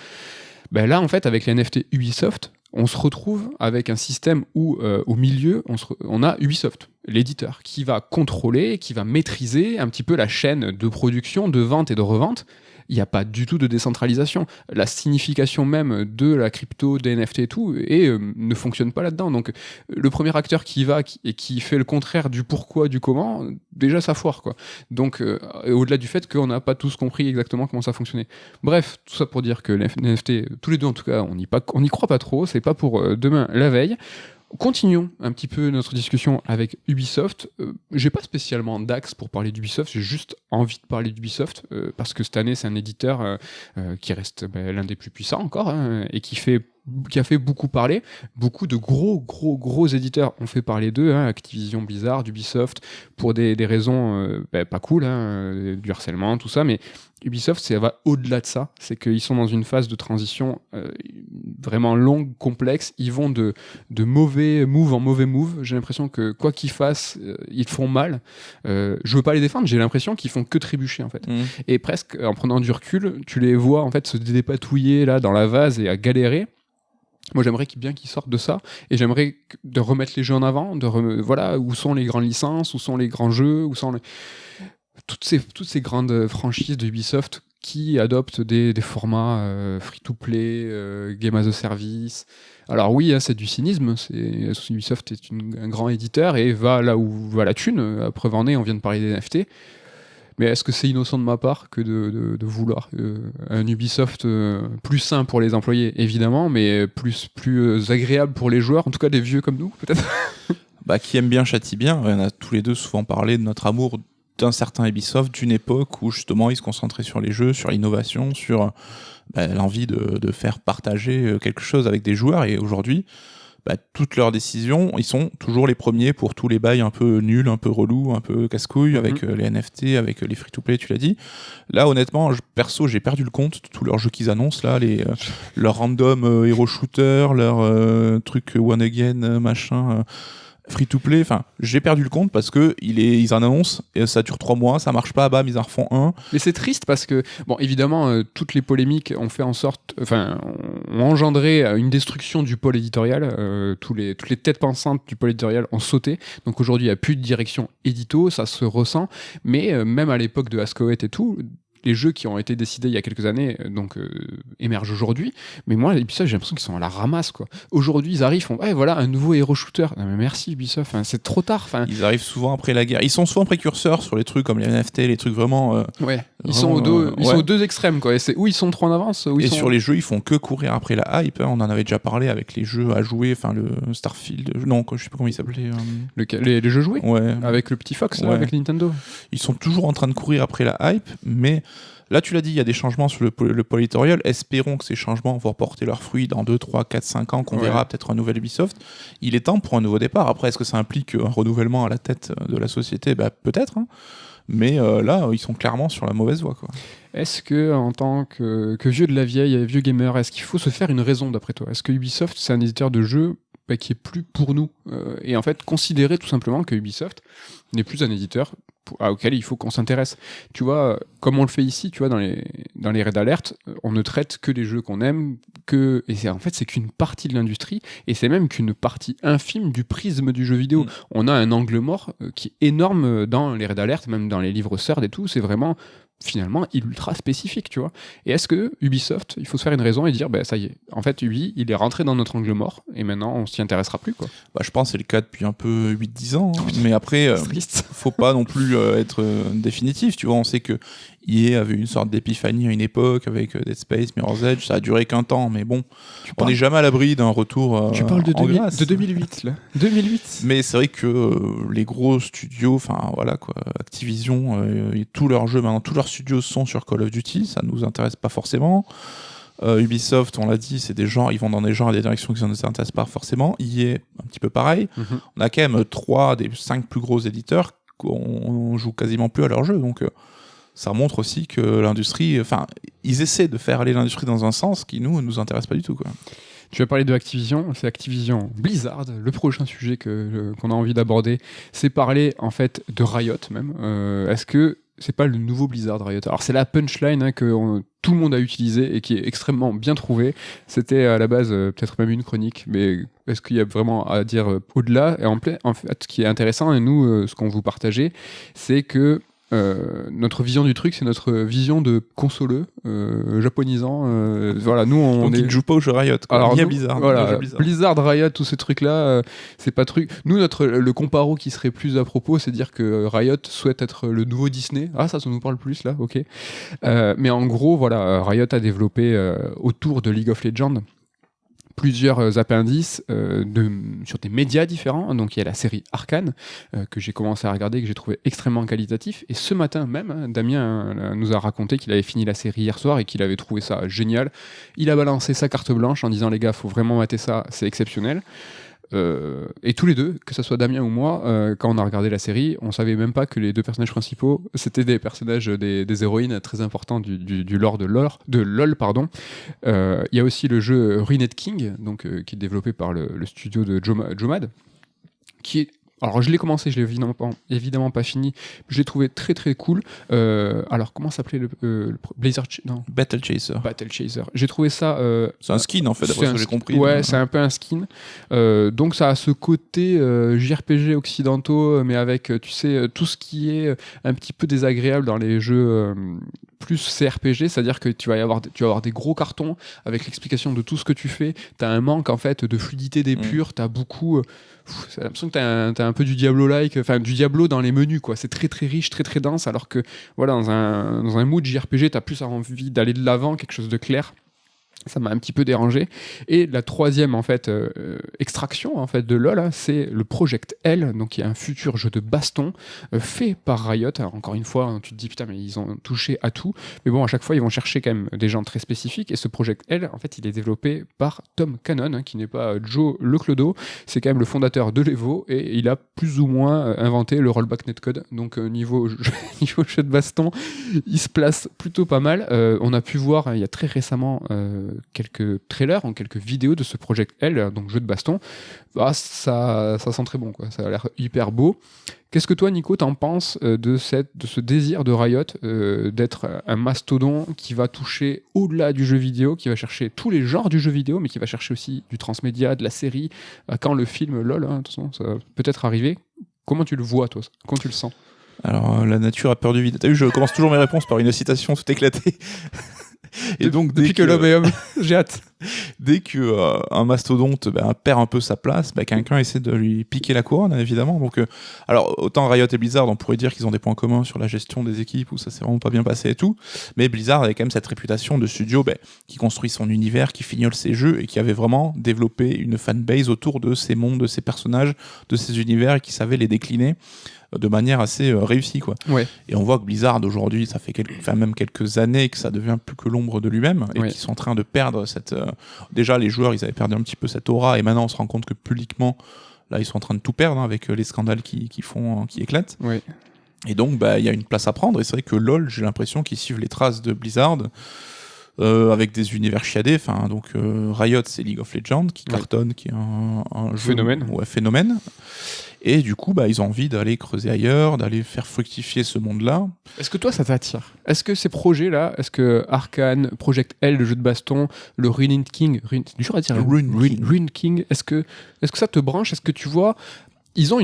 Ben là, en fait, avec les NFT Ubisoft, on se retrouve avec un système où, au milieu, on a Ubisoft, l'éditeur, qui va contrôler, qui va maîtriser un petit peu la chaîne de production, de vente et de revente. Il n'y a pas du tout de décentralisation. La signification même de la crypto, des NFT et tout, ne fonctionne pas là-dedans. Donc, le premier acteur qui va et qui fait le contraire du pourquoi, du comment, déjà ça foire, quoi. Donc, au-delà du fait qu'on n'a pas tous compris exactement comment ça fonctionnait. Bref, tout ça pour dire que les NFT, tous les deux en tout cas, on n'y croit pas trop. C'est pas pour demain la veille. Continuons un petit peu notre discussion avec Ubisoft. J'ai pas spécialement d'axe pour parler d'Ubisoft, j'ai juste envie de parler d'Ubisoft parce que cette année c'est un éditeur qui reste l'un des plus puissants encore, hein, et qui a fait beaucoup parler. Beaucoup de gros éditeurs ont fait parler d'eux, hein, Activision, Blizzard, Ubisoft, pour des raisons pas cool, hein, du harcèlement, tout ça, mais Ubisoft, ça va au-delà de ça. C'est qu'ils sont dans une phase de transition vraiment longue, complexe. Ils vont de mauvais move en mauvais move. J'ai l'impression que quoi qu'ils fassent, ils font mal. Je veux pas les défendre, j'ai l'impression qu'ils font que trébucher, en fait. Et presque, en prenant du recul, tu les vois en fait se dépatouiller là dans la vase et à galérer. Moi, j'aimerais bien qu'ils sortent de ça, et j'aimerais de remettre les jeux en avant, voilà, où sont les grandes licences, où sont les grands jeux, où sont toutes ces grandes franchises de Ubisoft qui adoptent des formats free-to-play, game as a service. Alors oui, hein, c'est du cynisme, Ubisoft est un grand éditeur et va là où va la thune, à preuve en est, on vient de parler des NFT. Mais est-ce que c'est innocent de ma part que de vouloir un Ubisoft plus sain pour les employés, évidemment, mais plus agréable pour les joueurs, en tout cas des vieux comme nous, peut-être? Qui aime bien châtie bien. On a tous les deux souvent parlé de notre amour d'un certain Ubisoft, d'une époque où justement ils se concentraient sur les jeux, sur l'innovation, sur l'envie de faire partager quelque chose avec des joueurs. Et aujourd'hui, toutes leurs décisions, ils sont toujours les premiers pour tous les bails un peu nuls, un peu relous, un peu casse-couilles, avec les NFT, avec les free-to-play, tu l'as dit. Là, honnêtement, perso, j'ai perdu le compte de tous leurs jeux qu'ils annoncent, là, leurs random hero shooter, leurs trucs one again, machin... free-to-play, enfin, j'ai perdu le compte parce que ils en annoncent et ça dure 3 mois, ça marche pas, bam, ils en refont un. Mais c'est triste parce que, bon, évidemment, toutes les polémiques ont fait en sorte, ont engendré une destruction du pôle éditorial. Toutes les têtes pensantes du pôle éditorial ont sauté. Donc aujourd'hui, il n'y a plus de direction édito, ça se ressent. Mais même à l'époque de Ascoet et tout, les jeux qui ont été décidés il y a quelques années émergent aujourd'hui, mais moi Ubisoft, j'ai l'impression qu'ils sont à la ramasse, quoi. Aujourd'hui ils arrivent, font voilà un nouveau hero shooter. Non, mais merci Ubisoft, c'est trop tard. Ils arrivent souvent après la guerre, ils sont souvent précurseurs sur les trucs comme les NFT, les trucs vraiment ils sont aux deux extrêmes, quoi. Et c'est où ils sont trop en avance, sur les jeux ils font que courir après la hype, hein. On en avait déjà parlé avec les jeux à jouer, le Starfield, non, je sais pas comment il s'appelait, les jeux joués, ouais, avec le petit Fox, là, avec Nintendo. Ils sont toujours en train de courir après la hype, mais là, tu l'as dit, il y a des changements sur le pôle éditorial. Espérons que ces changements vont porter leurs fruits dans 2, 3, 4, 5 ans, qu'on verra peut-être un nouvel Ubisoft. Il est temps pour un nouveau départ. Après, est-ce que ça implique un renouvellement à la tête de la société ? Peut-être, hein. Mais là, ils sont clairement sur la mauvaise voie, quoi. Est-ce que, en tant que vieux de la vieille, vieux gamer, est-ce qu'il faut se faire une raison d'après toi ? Est-ce que Ubisoft, c'est un éditeur de jeux qui est plus pour nous, et en fait considérer tout simplement que Ubisoft n'est plus un éditeur auquel il faut qu'on s'intéresse. Tu vois, comme on le fait ici, tu vois, dans les raids d'alerte, on ne traite que des jeux qu'on aime, et c'est qu'une partie de l'industrie, et c'est même qu'une partie infime du prisme du jeu vidéo. On a un angle mort qui est énorme dans les raids d'alerte, même dans les livres CERD et tout, c'est vraiment finalement ultra spécifique, tu vois. Et est-ce que Ubisoft, il faut se faire une raison et dire ça y est, en fait Ubi, il est rentré dans notre angle mort et maintenant on s'y intéressera plus, quoi. Je pense que c'est le cas depuis un peu 8-10 ans, hein. Mais après faut pas non plus être définitif, tu vois. On sait que EA avait une sorte d'épiphanie à une époque avec Dead Space, Mirror's Edge, ça a duré qu'un temps, mais bon, on n'est jamais à l'abri d'un retour Tu parles de, en grâce. de 2008, là. 2008. Mais c'est vrai que les gros studios, enfin voilà quoi, Activision, et tous leurs jeux, maintenant tous leurs studios sont sur Call of Duty, ça nous intéresse pas forcément. Ubisoft, on l'a dit, c'est des genres, ils vont dans des genres et des directions qui ne nous intéressent pas forcément. EA, un petit peu pareil. On a quand même 3 des 5 plus gros éditeurs qu'on joue quasiment plus à leurs jeux, donc ça montre aussi que l'industrie, enfin, ils essaient de faire aller l'industrie dans un sens qui nous intéresse pas du tout, quoi. Tu vas parler de Activision, c'est Activision Blizzard. Le prochain sujet qu'on a envie d'aborder, c'est parler en fait de Riot même. Est-ce que c'est pas le nouveau Blizzard Riot? Alors c'est la punchline que tout le monde a utilisée et qui est extrêmement bien trouvée. C'était à la base peut-être même une chronique, mais est-ce qu'il y a vraiment à dire au-delà? Et en fait, ce qui est intéressant, et nous, ce qu'on vous partageait, c'est que notre vision du truc, c'est notre vision de consoleux japonisant. Voilà, nous on donc est. ils ne jouent pas au jeu Riot, quoi. Alors Ni à nous, Blizzard. voilà, ni au jeu Blizzard. Blizzard, Riot, tous ces trucs-là, c'est pas truc. Nous, le comparo qui serait plus à propos, c'est dire que Riot souhaite être le nouveau Disney. Ah, ça nous parle plus là, ok. Mais en gros, voilà, Riot a développé autour de League of Legends plusieurs appendices sur des médias différents. Donc il y a la série Arcane que j'ai commencé à regarder, que j'ai trouvé extrêmement qualitatif. Et ce matin même, Damien nous a raconté qu'il avait fini la série hier soir et qu'il avait trouvé ça génial. Il a balancé sa carte blanche en disant les gars, faut vraiment mater ça, c'est exceptionnel. Et tous les deux, que ce soit Damien ou moi, quand on a regardé la série, on savait même pas que les 2 personnages principaux c'était des personnages, des héroïnes très importants du lore de LoL, pardon. Il y a aussi le jeu Ruined King, donc qui est développé par le studio de Jomad, qui est. Alors je l'ai commencé, je l'ai évidemment pas fini. Je l'ai trouvé très très cool. Alors comment s'appelait le Blizzard non. Battle Chaser. Battle Chaser. J'ai trouvé ça. C'est un skin en fait, d'après ce que j'ai compris. Ouais, c'est un peu un skin. Donc ça a ce côté JRPG occidentaux, mais avec tu sais tout ce qui est un petit peu désagréable dans les jeux plus CRPG, c'est-à-dire que tu vas avoir des gros cartons avec l'explication de tout ce que tu fais. T'as un manque en fait de fluidité d'épure. T'as beaucoup. J'ai l'impression que t'as un peu du Diablo-like, enfin du Diablo dans les menus, quoi. C'est très très riche, très très dense, alors que voilà, dans un mood JRPG, t'as plus envie d'aller de l'avant, quelque chose de clair. Ça m'a un petit peu dérangé. Et la troisième en fait extraction en fait de LoL, hein, c'est le Project L, donc qui est un futur jeu de baston fait par Riot. Alors encore une fois, hein, tu te dis putain mais ils ont touché à tout. Mais bon, à chaque fois ils vont chercher quand même des gens très spécifiques. Et ce Project L, en fait, il est développé par Tom Cannon, hein, qui n'est pas Joe Le Clodo. C'est quand même le fondateur de l'Evo et il a plus ou moins inventé le rollback netcode. Donc niveau jeu de baston, il se place plutôt pas mal. On a pu voir il y a très récemment quelques trailers, quelques vidéos de ce Project L, donc jeu de baston. Ah, ça sent très bon, quoi. Ça a l'air hyper beau. Qu'est-ce que toi, Nico, t'en penses de ce désir de Riot d'être un mastodon qui va toucher au-delà du jeu vidéo, qui va chercher tous les genres du jeu vidéo, mais qui va chercher aussi du transmédia, de la série, quand le film LOL, hein, de toute façon, ça va peut-être arriver. Comment tu le vois, toi? Comment tu le sens? Alors, la nature a peur du vide. T'as vu, je commence toujours mes réponses par une citation toute éclatée. Et donc, depuis que l'homme est homme, j'ai hâte. Dès qu'un mastodonte perd un peu sa place, quelqu'un essaie de lui piquer la couronne, évidemment. Donc, alors, autant Riot et Blizzard, on pourrait dire qu'ils ont des points communs sur la gestion des équipes, où ça s'est vraiment pas bien passé et tout. Mais Blizzard avait quand même cette réputation de studio qui construit son univers, qui fignole ses jeux, et qui avait vraiment développé une fanbase autour de ces mondes, de ces personnages, de ces univers, et qui savait les décliner de manière assez réussie, quoi. Ouais. Et on voit que Blizzard aujourd'hui, ça fait même quelques années que ça devient plus que l'ombre de lui-même et qu'ils sont en train de perdre cette. Déjà, les joueurs, ils avaient perdu un petit peu cette aura et maintenant on se rend compte que publiquement, là, ils sont en train de tout perdre avec les scandales qui éclatent. Ouais. Et donc, il y a une place à prendre. Et c'est vrai que LoL, j'ai l'impression qu'ils suivent les traces de Blizzard. Avec des univers chiadés, donc Riot c'est League of Legends qui cartonne, qui est un jeu phénomène. Et du coup, ils ont envie d'aller creuser ailleurs, d'aller faire fructifier ce monde-là. Est-ce que toi, ça t'attire? Est-ce que ces projets-là, est-ce que Arcane, Project L, le jeu de baston, le Ruined King, c'est dur à dire, Ruined King, est-ce que ça te branche? Est-ce que tu vois ils ont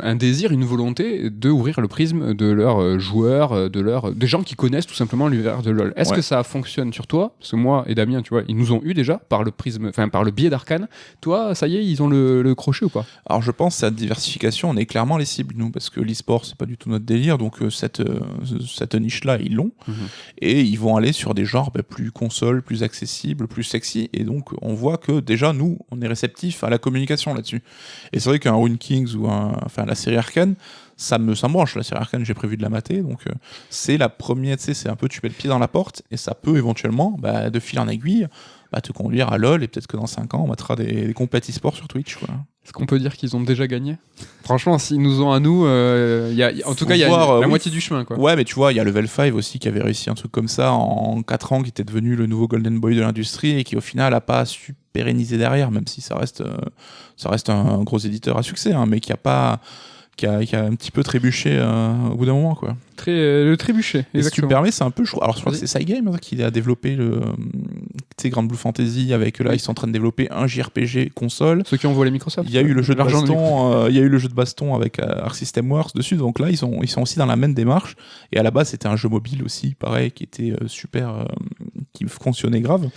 un désir, une volonté d'ouvrir le prisme de leurs joueurs, des gens qui connaissent tout simplement l'univers de LoL. Est-ce que ça fonctionne sur toi? Parce que moi et Damien, tu vois, ils nous ont eu déjà par le biais d'Arcane. Toi, ça y est, ils ont le crochet ou pas? Alors je pense à la diversification, on est clairement les cibles, nous, parce que l'e-sport, c'est pas du tout notre délire, donc cette niche-là, ils l'ont. Et ils vont aller sur des genres plus console, plus accessibles, plus sexy, et donc on voit que déjà, nous, on est réceptifs à la communication là-dessus. Et c'est vrai qu'un Rune Kings ou la série Arcane, ça me branche. La série Arcane, j'ai prévu de la mater, donc c'est la première, tu sais, c'est un peu tu mets le pied dans la porte, et ça peut éventuellement, de fil en aiguille, te conduire à LoL, et peut-être que dans 5 ans, on mettra des compètes e-sport sur Twitch, quoi. Est-ce qu'on peut dire qu'ils ont déjà gagné? Franchement, s'ils nous ont à nous, en tout cas, il y a la moitié du chemin, quoi. Ouais, mais tu vois, il y a Level 5 aussi qui avait réussi un truc comme ça en 4 ans, qui était devenu le nouveau Golden Boy de l'industrie et qui au final a pas su pérenniser derrière, même si ça reste un gros éditeur à succès, hein, mais qui a un petit peu trébuché au bout d'un moment, quoi. Le trébuché, exactement. Et si tu me permets, c'est un peu, je crois que c'est Cygame qui a développé Grand Blue Fantasy, avec là, ils sont en train de développer un JRPG console. Ceux qui ont volé Microsoft. Il y a eu le jeu de baston, il y a eu le jeu de baston avec Arc System Works dessus, donc là, ils sont aussi dans la même démarche. Et à la base, c'était un jeu mobile aussi, pareil, qui était super, qui fonctionnait grave.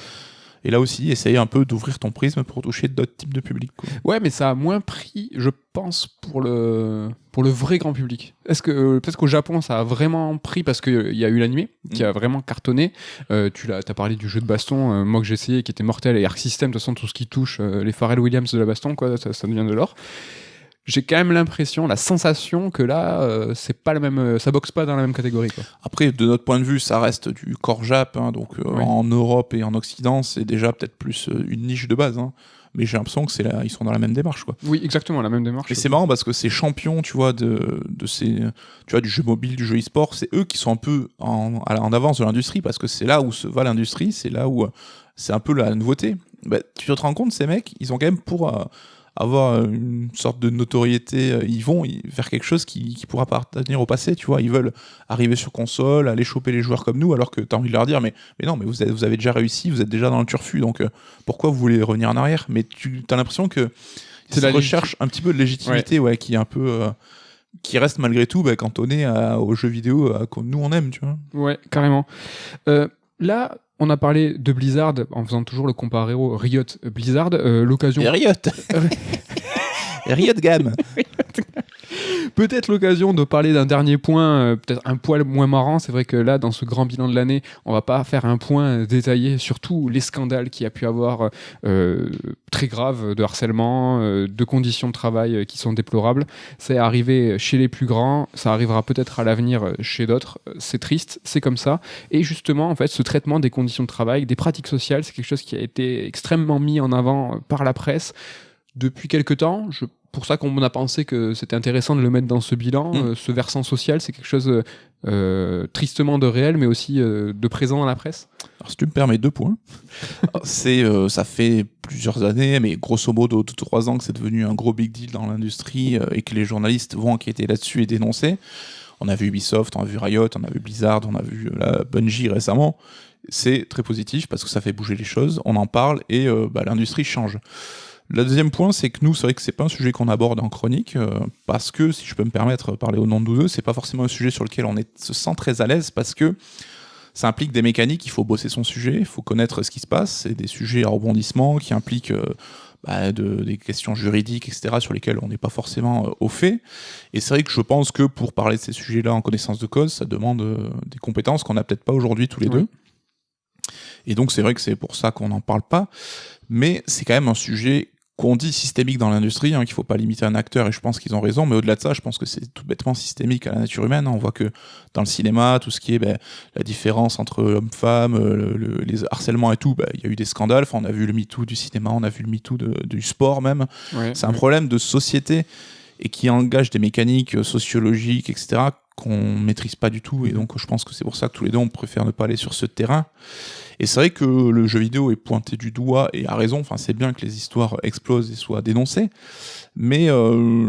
Et là aussi, essayer un peu d'ouvrir ton prisme pour toucher d'autres types de publics, quoi. Ouais, mais ça a moins pris, je pense, pour le vrai grand public. Est-ce que peut-être qu'au Japon, ça a vraiment pris parce qu'il y a eu l'animé qui a vraiment cartonné. T'as parlé du jeu de baston, moi que j'ai essayé, qui était mortel, et Arc System, de toute façon, tout ce qui touche les Pharrell Williams de la baston, quoi, ça devient de l'or. J'ai quand même l'impression, la sensation que là, c'est pas le même, ça boxe pas dans la même catégorie, quoi. Après, de notre point de vue, ça reste du core Jap, hein, donc Oui. En Europe et en Occident, c'est déjà peut-être plus une niche de base, hein. Mais j'ai l'impression que ils sont dans la même démarche, quoi. Oui, exactement, la même démarche. Et c'est marrant parce que ces champions, tu vois, du jeu mobile, du jeu e-sport, c'est eux qui sont un peu en avance de l'industrie, parce que c'est là où se va l'industrie, c'est là où c'est un peu la nouveauté. Tu te rends compte, ces mecs, ils ont quand même pour avoir une sorte de notoriété, ils vont vers quelque chose qui pourra appartenir au passé, tu vois. Ils veulent arriver sur console, aller choper les joueurs comme nous, alors que t'as envie de leur dire, mais non, mais vous avez déjà réussi, vous êtes déjà dans le turfu, donc pourquoi vous voulez revenir en arrière? Mais tu as l'impression que c'est la recherche un petit peu de légitimité, ouais, qui est un peu qui reste malgré tout cantonné aux jeux vidéo que nous on aime, tu vois. Ouais, carrément. Là, on a parlé de Blizzard en faisant toujours le comparéo Riot Blizzard, l'occasion. Et Riot. Riot Gamme. Peut-être l'occasion de parler d'un dernier point, peut-être un poil moins marrant. C'est vrai que là, dans ce grand bilan de l'année, on va pas faire un point détaillé sur tous les scandales qu'il y a pu avoir très graves de harcèlement, de conditions de travail qui sont déplorables. C'est arrivé chez les plus grands, ça arrivera peut-être à l'avenir chez d'autres. C'est triste, c'est comme ça. Et justement, en fait, ce traitement des conditions de travail, des pratiques sociales, c'est quelque chose qui a été extrêmement mis en avant par la presse depuis quelques temps. Pour ça qu'on a pensé que c'était intéressant de le mettre dans ce bilan. Ce versant social, c'est quelque chose tristement de réel, mais aussi de présent dans la presse. Alors, si tu me permets 2 points, ça fait plusieurs années, mais grosso modo 3 ans que c'est devenu un gros big deal dans l'industrie et que les journalistes vont enquêter là-dessus et dénoncer. On a vu Ubisoft, on a vu Riot, on a vu Blizzard, on a vu Bungie récemment. C'est très positif parce que ça fait bouger les choses, on en parle et l'industrie change. Le deuxième point, c'est que nous, c'est vrai que c'est pas un sujet qu'on aborde en chronique, parce que, si je peux me permettre de parler au nom de nous deux, c'est pas forcément un sujet sur lequel on se sent très à l'aise, parce que ça implique des mécaniques, il faut bosser son sujet, il faut connaître ce qui se passe, c'est des sujets à rebondissement qui impliquent des questions juridiques, etc., sur lesquelles on n'est pas forcément au fait. Et c'est vrai que je pense que pour parler de ces sujets-là en connaissance de cause, ça demande des compétences qu'on n'a peut-être pas aujourd'hui tous les deux. Et donc c'est vrai que c'est pour ça qu'on n'en parle pas, mais c'est quand même un sujet qu'on dit systémique dans l'industrie, qu'il faut pas limiter un acteur, et je pense qu'ils ont raison, mais au-delà de ça, je pense que c'est tout bêtement systémique à la nature humaine. On voit que dans le cinéma, tout ce qui est la différence entre homme-femme, les harcèlements et tout, il y a eu des scandales. Enfin, on a vu le MeToo du cinéma, on a vu le MeToo du sport même. Ouais, c'est un problème de société et qui engage des mécaniques sociologiques, etc., qu'on maîtrise pas du tout, et donc je pense que c'est pour ça que tous les deux on préfère ne pas aller sur ce terrain. Et c'est vrai que le jeu vidéo est pointé du doigt, et a raison, enfin c'est bien que les histoires explosent et soient dénoncées, mais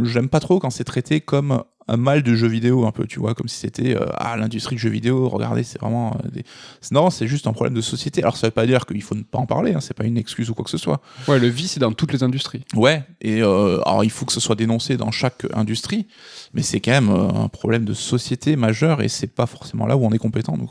j'aime pas trop quand c'est traité comme un mal de jeu vidéo un peu, tu vois, comme si c'était l'industrie du jeu vidéo, regardez, c'est vraiment non, c'est juste un problème de société. Alors ça veut pas dire qu'il faut ne pas en parler, hein, c'est pas une excuse ou quoi que ce soit. Ouais, le vice c'est dans toutes les industries. Ouais, et alors il faut que ce soit dénoncé dans chaque industrie, mais c'est quand même un problème de société majeur et c'est pas forcément là où on est compétent, donc.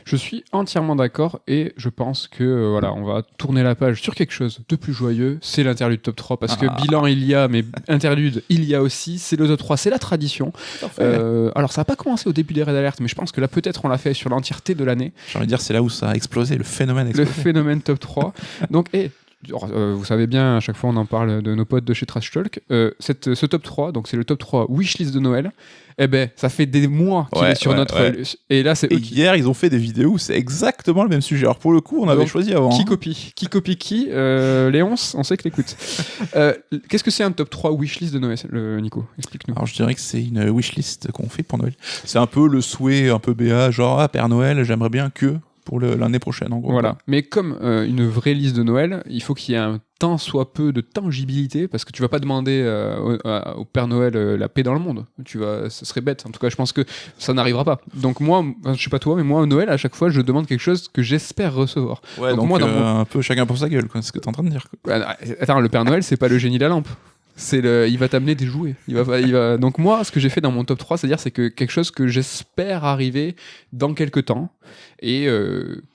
Je suis entièrement d'accord et je pense que voilà, on va tourner la page sur quelque chose de plus joyeux, c'est l'interlude top 3 parce que bilan il y a, mais interlude il y a aussi, c'est le top 3, c'est la tradition. Alors ça n'a pas commencé au début des Red Alert, mais je pense que là peut-être on l'a fait sur l'entièreté de l'année. J'ai envie de dire c'est là où ça a explosé, le phénomène a explosé. Le phénomène top 3. Donc vous savez bien, à chaque fois on en parle de nos potes de chez Trash Talk, ce top 3, donc c'est le top 3 wishlist de Noël, eh ben ça fait des mois qu'il est sur notre... Et là c'est eux hier ils ont fait des vidéos où c'est exactement le même sujet. Alors pour le coup on avait choisi avant. Qui copie qui Léonce, on sait que t'écoutes. Qu'est-ce que c'est un top 3 wishlist de Noël, Nico? Explique-nous. Alors je dirais que c'est une wishlist qu'on fait pour Noël. C'est un peu le souhait un peu BA, genre Père Noël, j'aimerais bien que... pour l'année prochaine en gros. Voilà. Mais comme une vraie liste de Noël, il faut qu'il y ait un tant soit peu de tangibilité parce que tu vas pas demander au Père Noël la paix dans le monde. Ce serait bête. En tout cas, je pense que ça n'arrivera pas. Donc moi, je sais pas toi, mais moi au Noël à chaque fois, je demande quelque chose que j'espère recevoir. Ouais, donc moi, un peu chacun pour sa gueule, quoi. C'est ce que t'es en train de dire. Attends, le Père Noël, c'est pas le génie de la lampe. Il va t'amener des jouets. Donc moi, ce que j'ai fait dans mon top 3, c'est que quelque chose que j'espère arriver dans quelques temps et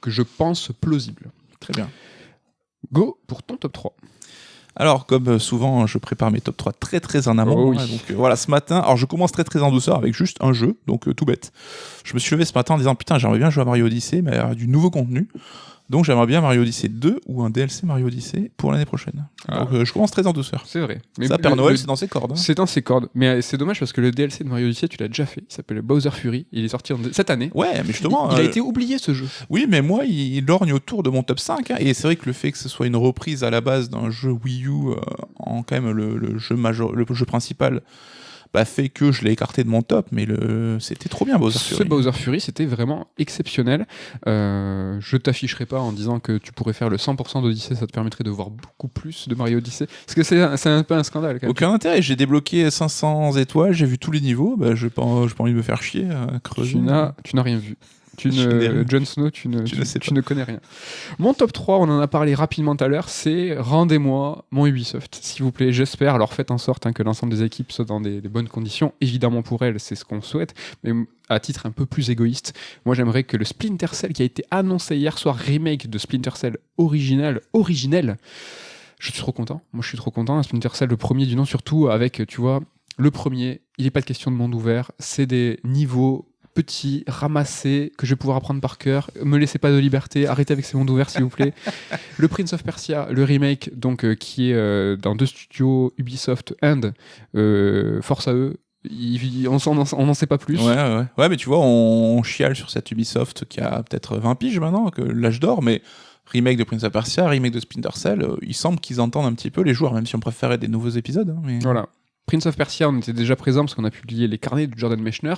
que je pense plausible. Très bien. Go pour ton top 3. Alors, comme souvent, je prépare mes top 3 très très en amont. Oh oui. Donc voilà, ce matin, alors je commence très très en douceur avec juste un jeu, donc tout bête. Je me suis levé ce matin en disant putain, j'aimerais bien jouer à Mario Odyssey, mais du nouveau contenu. Donc j'aimerais bien Mario Odyssey 2 ou un DLC Mario Odyssey pour l'année prochaine. Donc je commence très en douceur. C'est vrai. Mais ça, Père Noël, c'est dans ses cordes. Hein. C'est dans ses cordes. Mais c'est dommage parce que le DLC de Mario Odyssey, tu l'as déjà fait. Il s'appelle Bowser Fury. Il est sorti cette année. Ouais, mais justement... Il a été oublié ce jeu. Oui, mais moi, il lorgne autour de mon top 5. Hein, et c'est vrai que le fait que ce soit une reprise à la base d'un jeu Wii U en quand même le jeu principal... fait que je l'ai écarté de mon top, mais c'était trop bien Bowser Fury. Ce Bowser Fury, c'était vraiment exceptionnel. Je t'afficherai pas en disant que tu pourrais faire le 100% d'Odyssey, ça te permettrait de voir beaucoup plus de Mario Odyssey. Parce que c'est un peu un scandale. Quand même. Aucun intérêt, j'ai débloqué 500 étoiles, j'ai vu tous les niveaux, j'ai pas envie de me faire chier à creuser. Tu n'as rien vu. Jon Snow, tu ne connais rien. Mon top 3, on en a parlé rapidement tout à l'heure, c'est rendez-moi mon Ubisoft, s'il vous plaît. J'espère, alors faites en sorte que l'ensemble des équipes soient dans des bonnes conditions. Évidemment pour elles, c'est ce qu'on souhaite, mais à titre un peu plus égoïste, moi j'aimerais que le Splinter Cell qui a été annoncé hier soir, remake de Splinter Cell originel, je suis trop content. Moi je suis trop content. Splinter Cell, le premier du nom, surtout avec, tu vois, le premier, il n'est pas de question de monde ouvert, c'est des niveaux petits, ramassés, que je vais pouvoir apprendre par cœur. Me laissez pas de liberté, arrêtez avec ces mondes ouverts s'il vous plaît. Le Prince of Persia, le remake, donc qui est dans 2 studios Ubisoft and force à eux. On n'en sait pas plus. Ouais, mais tu vois, on chiale sur cette Ubisoft qui a peut-être 20 piges maintenant, que l'âge d'or, mais remake de Prince of Persia, remake de Splinter Cell, il semble qu'ils entendent un petit peu les joueurs, même si on préférait des nouveaux épisodes. Hein, mais... Voilà. Prince of Persia, on était déjà présent parce qu'on a publié les carnets de Jordan Mechner.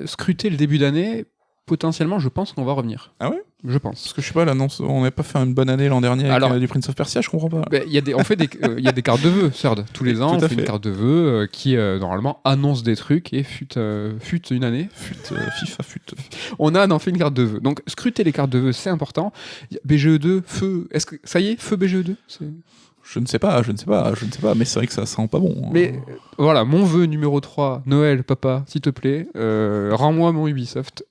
Scruter le début d'année, potentiellement, je pense qu'on va revenir. Ah ouais? Je pense. Parce que je sais pas, l'annonce, on n'a pas fait une bonne année l'an dernier avec du Prince of Persia, je comprends pas. Il y a des cartes de vœux, CERD. Tous les ans, on fait une carte de vœux qui, normalement, annonce des trucs et fut une année. FIFA. On a fait une carte de vœux. Donc, scruter les cartes de vœux, c'est important. BGE2, feu. Est-ce que ça y est, feu BGE2? Je ne sais pas, mais c'est vrai que ça sent pas bon. Mais voilà, mon vœu numéro 3, Noël, papa, s'il te plaît, rends-moi mon Ubisoft.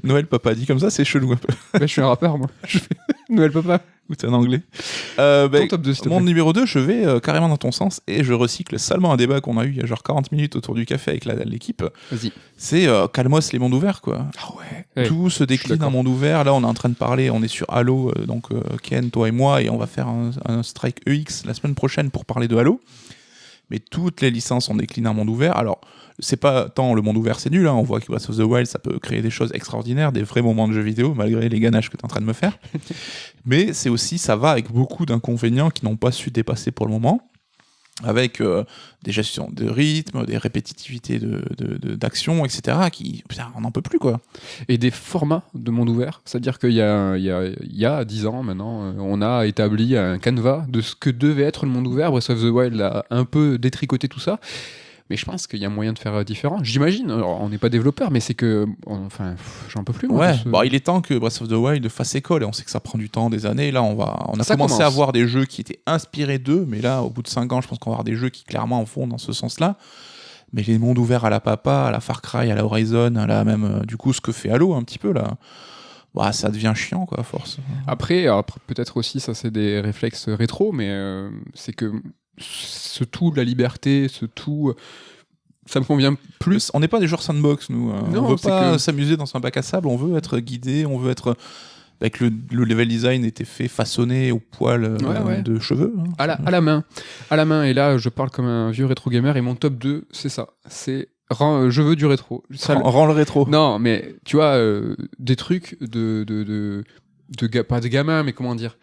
Noël, papa, dit comme ça, c'est chelou un peu. Je suis un rappeur, moi. Je fais Noël, papa. Ou t'es en anglais. Ton top 2, s'il te plaît. Mon numéro 2, je vais carrément dans ton sens et je recycle salement un débat qu'on a eu il y a genre 40 minutes autour du café avec l'équipe. Vas-y. C'est calmos les mondes ouverts, quoi. Ah ouais. Tout se décline en monde ouvert. Là, on est en train de parler, on est sur Halo, donc Ken, toi et moi, et on va faire un strike EX la semaine prochaine pour parler de Halo. Mais toutes les licences ont décliné en monde ouvert. Alors, c'est pas tant le monde ouvert, c'est nul. Hein. On voit que Breath of the Wild, ça peut créer des choses extraordinaires, des vrais moments de jeu vidéo, malgré les ganaches que tu es en train de me faire. Mais c'est aussi, ça va avec beaucoup d'inconvénients qui n'ont pas su dépasser pour le moment, avec des gestions de rythme, des répétitivités d'action, etc. Qui, putain, on n'en peut plus, quoi. Et des formats de monde ouvert. C'est-à-dire qu'il y a 10 ans maintenant, on a établi un canevas de ce que devait être le monde ouvert. Breath of the Wild a un peu détricoté tout ça. mais je pense qu'il y a moyen de faire différent. J'imagine. Alors, on n'est pas développeur, mais c'est que, j'en peux plus. Moi, Ouais. Il est temps que Breath of the Wild fasse école. Et on sait que ça prend du temps, des années. Là, on a commencé à voir des jeux qui étaient inspirés d'eux, mais là, au bout de 5 ans, je pense qu'on va avoir des jeux qui clairement vont dans ce sens-là. Mais les mondes ouverts à la Papa, à la Far Cry, à la Horizon, à la même, du coup, ce que fait Halo un petit peu là, bah, ça devient chiant quoi, à force. Après, peut-être aussi, ça c'est des réflexes rétro, mais c'est que ce tout de la liberté, ce tout, ça me convient plus. On n'est pas des joueurs sandbox, nous. Non, on veut pas s'amuser dans un bac à sable, on veut être guidé, on veut être... Avec le level design était fait façonné au poil de cheveux. Hein. À la main. Et là, je parle comme un vieux rétro gamer et mon top 2, c'est ça. C'est je veux du rétro. Rends le rétro. Non, mais tu vois, des trucs pas de gamin, mais comment dire,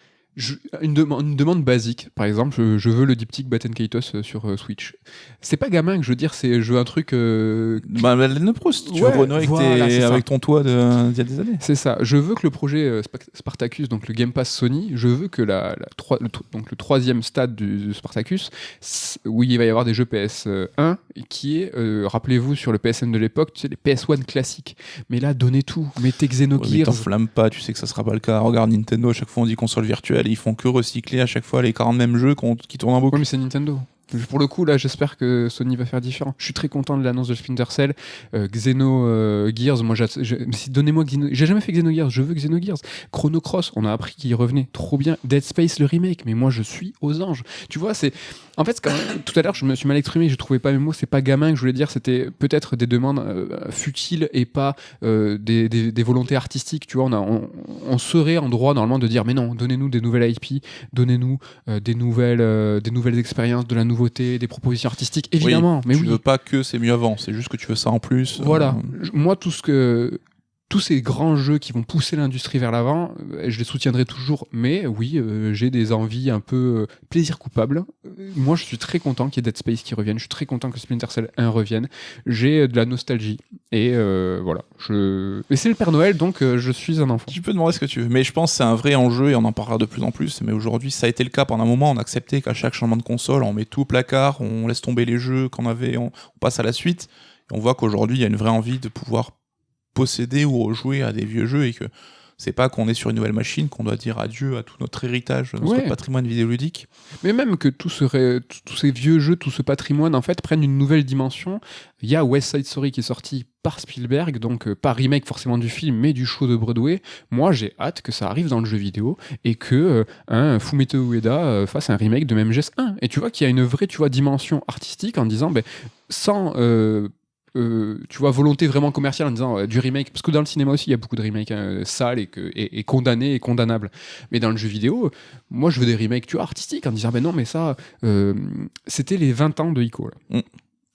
une demande basique. Par exemple, je veux le diptyque Batten Kaitos sur Switch. C'est pas gamin que je veux dire, je veux un truc. Madeleine Proust, tu veux renouer avec ton toit d'il y a des années. C'est ça. Je veux que le projet Spartacus, donc le Game Pass Sony, je veux que le troisième stade du Spartacus, où il va y avoir des jeux PS1, qui est, rappelez-vous, sur le PSN de l'époque, tu sais, les PS1 classiques. Mais là, donnez tout. Mettez Xenogears. Mais t'enflamme pas, tu sais que ça sera pas le cas. Regarde Nintendo, à chaque fois on dit console virtuelle, ils font que recycler à chaque fois les 40 mêmes jeux qui tournent en boucle. Oui, mais c'est Nintendo. Pour le coup, là, j'espère que Sony va faire différent. Je suis très content de l'annonce de Splinter Cell. Xenogears, moi, donnez-moi Xenogears. J'ai jamais fait Xenogears, je veux Xenogears. Chrono Cross, on a appris qu'il revenait. Trop bien. Dead Space, le remake, mais moi, je suis aux anges. Tu vois, c'est... En fait, tout à l'heure, je me suis mal exprimé, je trouvais pas mes mots, c'est pas gamin que je voulais dire, c'était peut-être des demandes futiles et pas des volontés artistiques. Tu vois, on serait en droit, normalement, de dire, mais non, donnez-nous des nouvelles IP, donnez-nous des nouvelles expériences, de la nouveauté, des propositions artistiques, évidemment. Oui, mais tu veux pas que c'est mieux avant, c'est juste que tu veux ça en plus. Voilà. Moi, tous ces grands jeux qui vont pousser l'industrie vers l'avant, je les soutiendrai toujours, mais oui, j'ai des envies un peu plaisir coupable. Moi, je suis très content qu'il y ait Dead Space qui revienne, je suis très content que Splinter Cell 1 revienne, j'ai de la nostalgie, et voilà. Et c'est le Père Noël, donc je suis un enfant. Tu peux demander ce que tu veux, mais je pense que c'est un vrai enjeu, et on en parlera de plus en plus, mais aujourd'hui, ça a été le cas pendant un moment, on a accepté qu'à chaque changement de console, on met tout au placard, on laisse tomber les jeux qu'on avait, on passe à la suite, et on voit qu'aujourd'hui, il y a une vraie envie de pouvoir posséder ou rejouer à des vieux jeux et que c'est pas qu'on est sur une nouvelle machine qu'on doit dire adieu à tout notre héritage, notre patrimoine vidéoludique. Mais même que tous ces vieux jeux, tout ce patrimoine en fait prennent une nouvelle dimension. Il y a West Side Story qui est sorti par Spielberg, donc pas remake forcément du film, mais du show de Broadway. Moi, j'ai hâte que ça arrive dans le jeu vidéo et que Fumito Ueda fasse un remake de MGS 1. Et tu vois qu'il y a une vraie, dimension artistique en disant, sans tu vois, volonté vraiment commerciale en disant du remake, parce que dans le cinéma aussi il y a beaucoup de remakes sales et condamnés et condamnables, mais dans le jeu vidéo moi je veux des remakes, tu vois, artistiques, en disant non mais ça c'était les 20 ans de Ico là.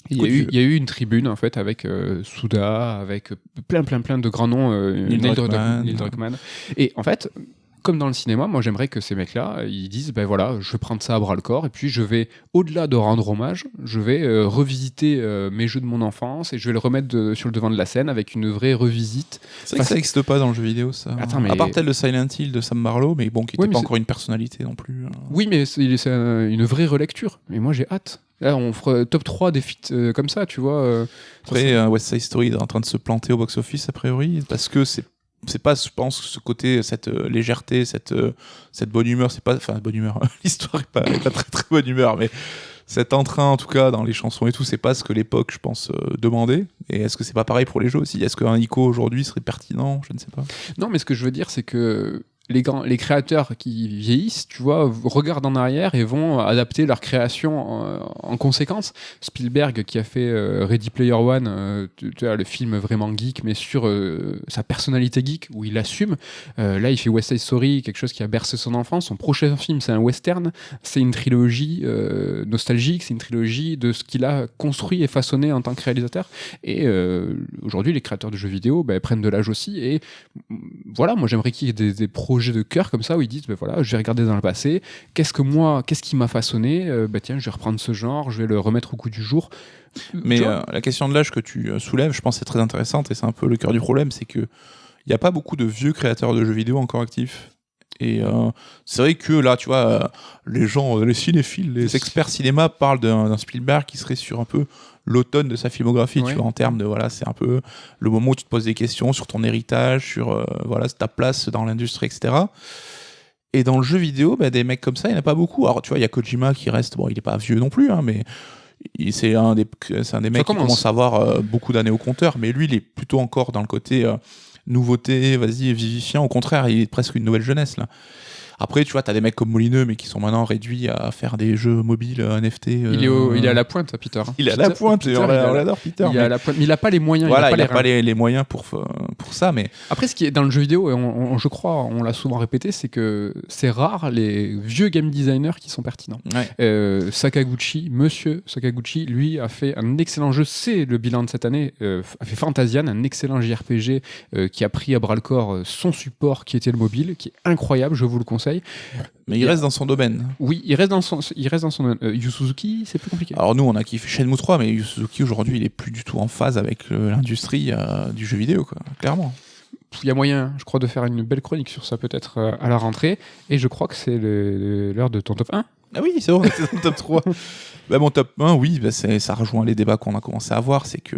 Il y a eu une tribune en fait avec Suda, avec plein de grands noms, Neil Druckmann, et en fait comme dans le cinéma, moi j'aimerais que ces mecs-là, ils disent, voilà, je vais prendre ça à bras le corps, et puis je vais, au-delà de rendre hommage, je vais revisiter mes jeux de mon enfance, et je vais le remettre sur le devant de la scène avec une vraie revisite. C'est vrai que ça n'existe pas dans le jeu vidéo, ça. Attends, mais... À part tel de Silent Hill de Sam Barlow, mais bon, qui n'était pas encore une personnalité non plus. Oui, mais c'est une vraie relecture, et moi j'ai hâte. Là, on fera top 3 des feats comme ça, tu vois. Après, West Side Story est en train de se planter au box-office, a priori, parce que c'est pas, je pense, ce côté, cette légèreté, cette bonne humeur, c'est pas, enfin, bonne humeur, l'histoire est pas très très bonne humeur, mais cet entrain, en tout cas, dans les chansons et tout, c'est pas ce que l'époque, je pense, demandait. Et est-ce que c'est pas pareil pour les jeux aussi ? Est-ce qu'un Ico aujourd'hui serait pertinent ? Je ne sais pas. Non, mais ce que je veux dire, c'est que les créateurs qui vieillissent, tu vois, regardent en arrière et vont adapter leur création en conséquence. Spielberg qui a fait Ready Player One, tu vois, le film vraiment geek, mais sur sa personnalité geek, où il assume. Là, il fait West Side Story, quelque chose qui a bercé son enfance. Son prochain film, c'est un western. C'est une trilogie nostalgique, c'est une trilogie de ce qu'il a construit et façonné en tant que réalisateur. Et aujourd'hui, les créateurs de jeux vidéo prennent de l'âge aussi. Et voilà, moi, j'aimerais qu'il y ait des projets de cœur comme ça où ils disent voilà, je vais regarder dans le passé, qu'est-ce qui m'a façonné, tiens, je vais reprendre ce genre, je vais le remettre au goût du jour. Mais la question de l'âge que tu soulèves, je pense, c'est très intéressante et c'est un peu le cœur du problème, c'est que il n'y a pas beaucoup de vieux créateurs de jeux vidéo encore actifs. Et c'est vrai que là, tu vois, les gens, les cinéphiles, les experts cinéma parlent d'un Spielberg qui serait sur un peu l'automne de sa filmographie, tu vois, en termes de, voilà, c'est un peu le moment où tu te poses des questions sur ton héritage, sur, voilà, ta place dans l'industrie, etc. Et dans le jeu vidéo, des mecs comme ça, il n'y en a pas beaucoup. Alors, tu vois, il y a Kojima qui reste, bon, il n'est pas vieux non plus, hein, mais c'est un des mecs qui commence à avoir beaucoup d'années au compteur, mais lui, il est plutôt encore dans le côté nouveauté, vas-y, vivifiant. Au contraire, il est presque une nouvelle jeunesse, là. Après, tu vois, t'as des mecs comme Molineux, mais qui sont maintenant réduits à faire des jeux mobiles NFT. Il est à la pointe, Peter. Il est à la pointe, on l'adore, Peter. Il est à la pointe, mais il n'a pas les moyens. Voilà, il n'a pas les moyens pour ça. Mais après, ce qui est dans le jeu vidéo, et je crois, on l'a souvent répété, c'est que c'est rare les vieux game designers qui sont pertinents. Ouais. Sakaguchi, monsieur Sakaguchi, lui, a fait un excellent jeu. C'est le bilan de cette année. A fait Fantasian, un excellent JRPG qui a pris à bras le corps son support qui était le mobile, qui est incroyable, je vous le conseille. Mais il reste dans son domaine. Oui, il reste dans son domaine. Yu Suzuki, c'est plus compliqué. Alors nous, on a kiffé Shenmue 3, mais Yu Suzuki, aujourd'hui, il est plus du tout en phase avec l'industrie du jeu vidéo, quoi, clairement. Il y a moyen, je crois, de faire une belle chronique sur ça, peut-être, à la rentrée. Et je crois que c'est l'heure de ton top 1. Ah oui, c'est vrai, c'est ton top 3. Mon top 1, oui, ça rejoint les débats qu'on a commencé à avoir, c'est que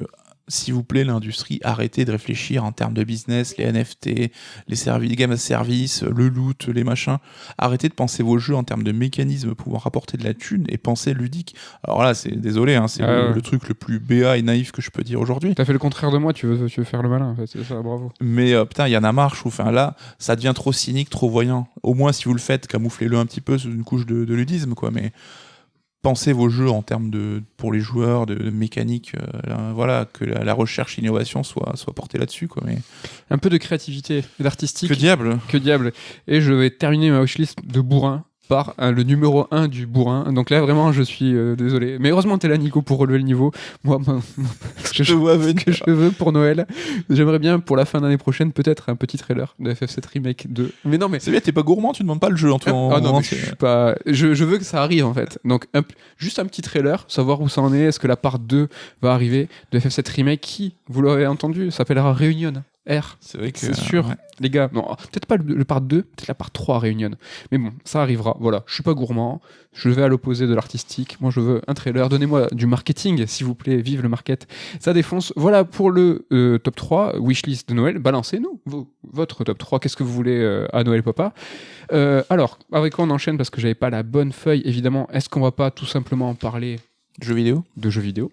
s'il vous plaît, l'industrie, arrêtez de réfléchir en termes de business, les NFT, les game as service, le loot, les machins. Arrêtez de penser vos jeux en termes de mécanismes pouvoir rapporter de la thune et pensez ludique. Alors là, désolé, hein, c'est le truc le plus béat et naïf que je peux dire aujourd'hui. T'as fait le contraire de moi, tu veux faire le malin, en fait, c'est ça, bravo. Mais putain, il y en a marre, je trouve. Là, ça devient trop cynique, trop voyant. Au moins, si vous le faites, camouflez-le un petit peu sous une couche de ludisme, quoi. Mais pensez vos jeux en termes pour les joueurs, de mécanique, voilà, que la recherche, l'innovation soit portée là-dessus, quoi. Mais un peu de créativité et d'artistique. Que diable. Et je vais terminer ma wishlist de bourrin par le numéro 1 du bourrin. Donc là, vraiment, je suis désolé. Mais heureusement, t'es là, Nico, pour relever le niveau. Moi, ce que je veux pour Noël, j'aimerais bien, pour la fin d'année prochaine, peut-être un petit trailer de FF7 Remake 2. Mais non, mais... C'est bien, t'es pas gourmand, tu demandes pas le jeu en tout cas. Non, mais je suis pas... Je veux que ça arrive, en fait. Donc, juste un petit trailer, savoir où ça en est. Est-ce que la part 2 va arriver de FF7 Remake qui, vous l'aurez entendu, s'appellera Réunion. C'est vrai que c'est sûr, les gars. Non, peut-être pas le part 2, peut-être la part 3 Réunion. Mais bon, ça arrivera. Voilà, je suis pas gourmand. Je vais à l'opposé de l'artistique. Moi, je veux un trailer. Donnez-moi du marketing, s'il vous plaît. Vive le market. Ça défonce. Voilà pour le top 3, wishlist de Noël. Balancez-nous votre top 3. Qu'est-ce que vous voulez à Noël, papa? Alors, avec quoi on enchaîne? Parce que j'avais pas la bonne feuille, évidemment. Est-ce qu'on va pas tout simplement parler de jeux vidéo?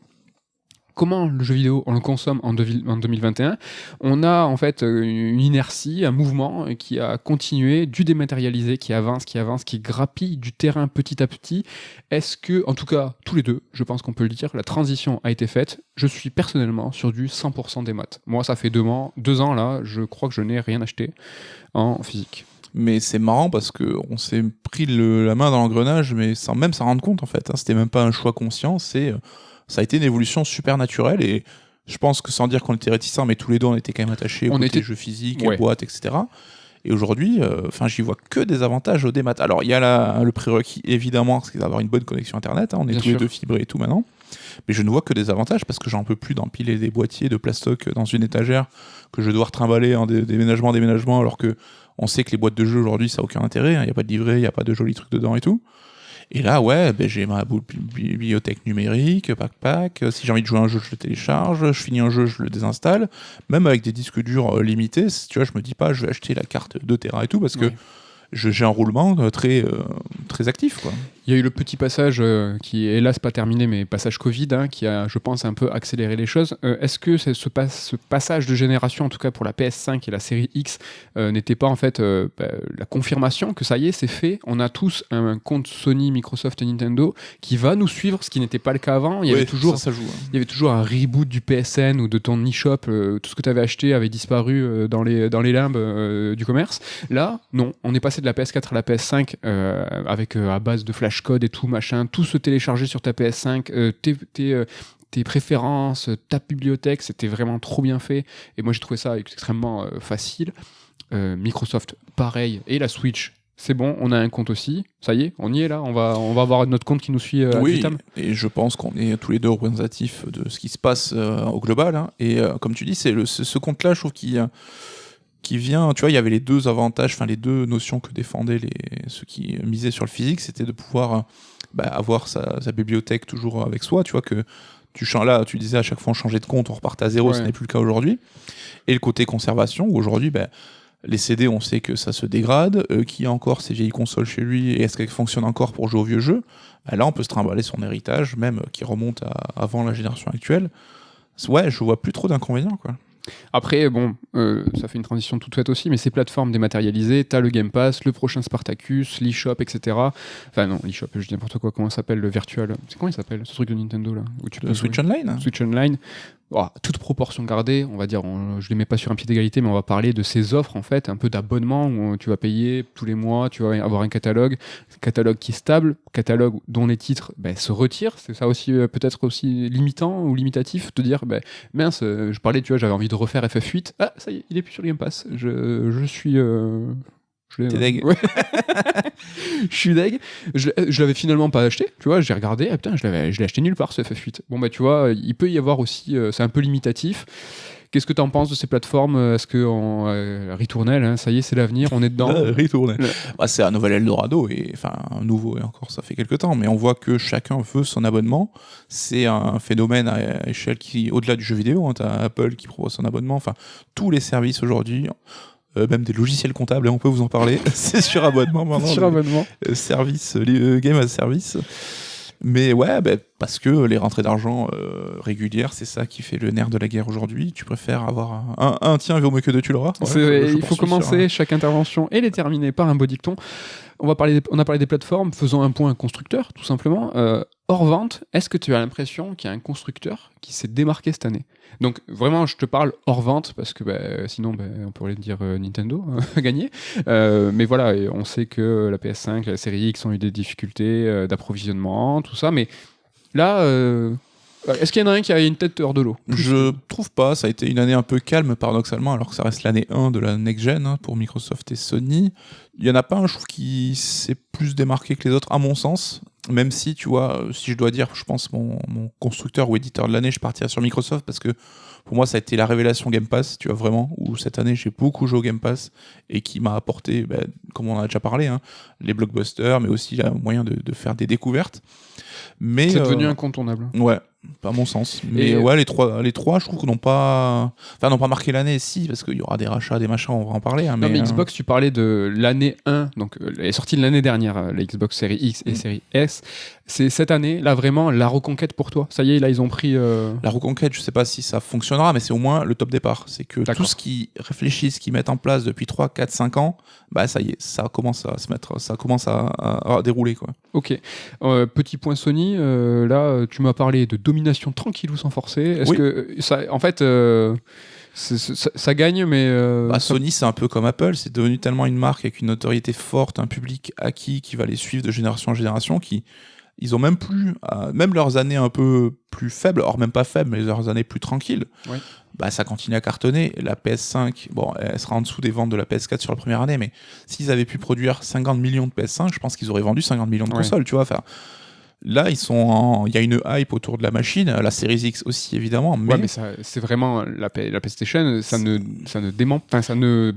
Comment le jeu vidéo, on le consomme en 2021? On a en fait une inertie, un mouvement qui a continué, du dématérialisé, qui avance, qui grappille du terrain petit à petit. Est-ce que, en tout cas, tous les deux, je pense qu'on peut le dire, la transition a été faite. Je suis personnellement sur du 100% des maths. Moi, ça fait 2 ans là, je crois que je n'ai rien acheté en physique. Mais c'est marrant parce qu'on s'est pris la main dans l'engrenage, mais sans même s'en rendre compte en fait. C'était même pas un choix conscient, ça a été une évolution super naturelle et je pense que sans dire qu'on était réticents, mais tous les deux on était quand même attachés aux jeux physiques, aux boîtes, etc. Et aujourd'hui, j'y vois que des avantages au démat. Alors il y a le prérequis évidemment, c'est d'avoir une bonne connexion internet, hein, on est tous les deux fibrés et tout maintenant. Mais je ne vois que des avantages parce que j'en peux plus d'empiler des boîtiers de plastoc dans une étagère que je dois trimballer en déménagement alors que on sait que les boîtes de jeux aujourd'hui ça n'a aucun intérêt, il n'y a pas de livret, il n'y a pas de jolis trucs dedans et tout. Et là, j'ai ma bibliothèque numérique, pack. Si j'ai envie de jouer à un jeu, je le télécharge. Je finis un jeu, je le désinstalle. Même avec des disques durs limités, tu vois, je me dis pas, je vais acheter la carte 2 Tera et tout, parce que j'ai un roulement très actif, quoi. Il y a eu le petit passage qui est hélas pas terminé, mais passage Covid, qui a, je pense, un peu accéléré les choses. Est-ce que ce passage de génération, en tout cas pour la PS5 et la série X, n'était pas en fait la confirmation que ça y est, c'est fait? On a tous un compte Sony, Microsoft et Nintendo qui va nous suivre, ce qui n'était pas le cas avant. Il y avait toujours, ça joue, hein. Il y avait toujours un reboot du PSN ou de ton eShop. Tout ce que tu avais acheté avait disparu dans les limbes du commerce. Là, non. On est passé de la PS4 à la PS5 avec à base de flash code et tout machin, tout se télécharger sur ta PS5, tes préférences, ta bibliothèque, c'était vraiment trop bien fait et moi j'ai trouvé ça extrêmement facile. Microsoft pareil, et la Switch c'est bon, on a un compte aussi, ça y est, on y est là, on va avoir notre compte qui nous suit à vitam. Et je pense qu'on est tous les deux représentatifs de ce qui se passe au global, hein. Et comme tu dis, c'est ce compte là, je trouve qu'il qui vient, tu vois, il y avait les deux avantages, enfin les deux notions que défendaient ceux qui misaient sur le physique, c'était de pouvoir avoir sa bibliothèque toujours avec soi, tu vois, que là, tu disais à chaque fois on changeait de compte, on repartait à zéro, Ouais. ce n'est plus le cas aujourd'hui. Et le côté conservation, où aujourd'hui, les CD, on sait que ça se dégrade, qui a encore ses vieilles consoles chez lui, et est-ce qu'elles fonctionnent encore pour jouer aux vieux jeux? Là, on peut se trimballer son héritage, même qui remonte avant la génération actuelle. Ouais, je vois plus trop d'inconvénients, quoi. Après, bon, ça fait une transition toute faite aussi, mais ces plateformes dématérialisées, t'as le Game Pass, le prochain Spartacus, l'eShop, etc. Enfin non, l'eShop, je dis n'importe quoi, comment ça s'appelle, le Virtual... C'est comment il s'appelle, ce truc de Nintendo, là où tu peux Le Switch Online? Switch Online. Oh, toute proportion gardée, on va dire, je les mets pas sur un pied d'égalité, mais on va parler de ces offres, en fait, un peu d'abonnement, où tu vas payer tous les mois, tu vas avoir un catalogue qui est stable, catalogue dont les titres se retirent, c'est ça aussi peut-être aussi limitant ou limitatif, de dire, mince, je parlais, tu vois, j'avais envie de refaire FF8, ah, ça y est, il est plus sur le Game Pass, je suis... T'es deg. Ouais. Je suis deg. Je l'avais finalement pas acheté, tu vois, j'ai regardé, ah putain, je l'ai acheté nulle part ce FF8. Bon tu vois, il peut y avoir aussi, c'est un peu limitatif. Qu'est-ce que tu en penses de ces plateformes? Est-ce que Ritournelle, hein, ça y est, c'est l'avenir, on est dedans? Ritournelle. C'est un nouvel Eldorado, un nouveau, et encore ça fait quelques temps, mais on voit que chacun veut son abonnement. C'est un phénomène à échelle qui, au-delà du jeu vidéo, hein, t'as Apple qui propose son abonnement, tous les services aujourd'hui, même des logiciels comptables, et on peut vous en parler, c'est sur abonnement maintenant. Sur abonnement. Service, game as service. Mais ouais, parce que les rentrées d'argent régulières, c'est ça qui fait le nerf de la guerre aujourd'hui. Tu préfères avoir un tiens, vaut mieux que deux, tu l'auras. Ouais, il faut commencer chaque intervention et les terminer par un beau dicton. On a parlé des plateformes, faisons un point constructeur, tout simplement. Hors vente, est-ce que tu as l'impression qu'il y a un constructeur qui s'est démarqué cette année? Donc vraiment, je te parle hors vente, parce que sinon, on pourrait dire Nintendo a gagné. Mais voilà, et on sait que la PS5, la série X ont eu des difficultés d'approvisionnement, tout ça. Mais là, est-ce qu'il y en a un qui a une tête hors de l'eau? Je trouve pas, ça a été une année un peu calme paradoxalement, alors que ça reste l'année 1 de la next-gen pour Microsoft et Sony. Il y en a pas un, je trouve, qui s'est plus démarqué que les autres, à mon sens. Même si, tu vois, si je dois dire, je pense, mon constructeur ou éditeur de l'année, je partirais sur Microsoft, parce que pour moi, ça a été la révélation Game Pass, tu vois, vraiment, où cette année, j'ai beaucoup joué au Game Pass, et qui m'a apporté, comme on en a déjà parlé, les blockbusters, mais aussi le moyen de faire des découvertes. Mais c'est devenu incontournable. Ouais, pas à mon sens. Mais ouais, les trois, je trouve qu'ils n'ont pas marqué l'année, si, parce qu'il y aura des rachats, des machins, on va en parler. Non, mais Xbox, tu parlais de l'année 1, donc elle est sortie de l'année dernière, la Xbox Series X et Series S. C'est cette année, là, vraiment, la reconquête pour toi. Ça y est, là, ils ont pris... La reconquête, je sais pas si ça fonctionnera, mais c'est au moins le top départ. C'est que D'accord. tout ce qu'ils réfléchissent, qu'ils mettent en place depuis 3, 4, 5 ans, ça y est, ça commence à se mettre, ça commence à dérouler, quoi. Ok. Petit point Sony, là, tu m'as parlé de domination tranquillou sans forcer. Est-ce que ça, en fait, ça gagne, mais Sony, c'est un peu comme Apple, c'est devenu tellement une marque avec une notoriété forte, un public acquis qui va les suivre de génération en génération, ils ont même plus, même leurs années un peu plus faibles, or même pas faibles, mais leurs années plus tranquilles, oui. Ça continue à cartonner. La PS5, elle sera en dessous des ventes de la PS4 sur la première année, mais s'ils avaient pu produire 50 millions de PS5, je pense qu'ils auraient vendu 50 millions de consoles, tu vois. Enfin, là, il y a une hype autour de la machine, la Series X aussi, évidemment. Mais c'est vraiment la PlayStation, ça ne dément, enfin, ça ne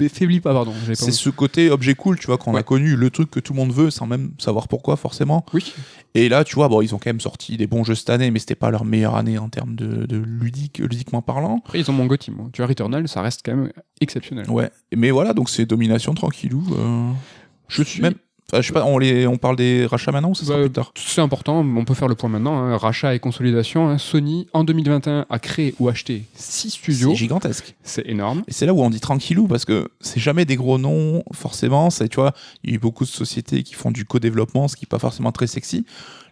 faiblit pas, pardon. C'est ce côté objet cool, tu vois, qu'on a connu, le truc que tout le monde veut, sans même savoir pourquoi, forcément. Oui. Et là, tu vois, ils ont quand même sorti des bons jeux cette année, mais c'était pas leur meilleure année en termes de ludiquement parlant. Après, ils ont mon Gotti, moi. Tu vois, Returnal, ça reste quand même exceptionnel. Ouais. Mais voilà, donc c'est domination tranquillou. Je suis même... je sais pas, on parle des rachats maintenant ou ça sera plus tard? C'est important, on peut faire le point maintenant. Rachat et consolidation. Sony, en 2021, a créé ou acheté 6 studios. C'est gigantesque. C'est énorme. Et c'est là où on dit tranquillou, parce que c'est jamais des gros noms, forcément. Tu vois, il y a eu beaucoup de sociétés qui font du co-développement, ce qui n'est pas forcément très sexy.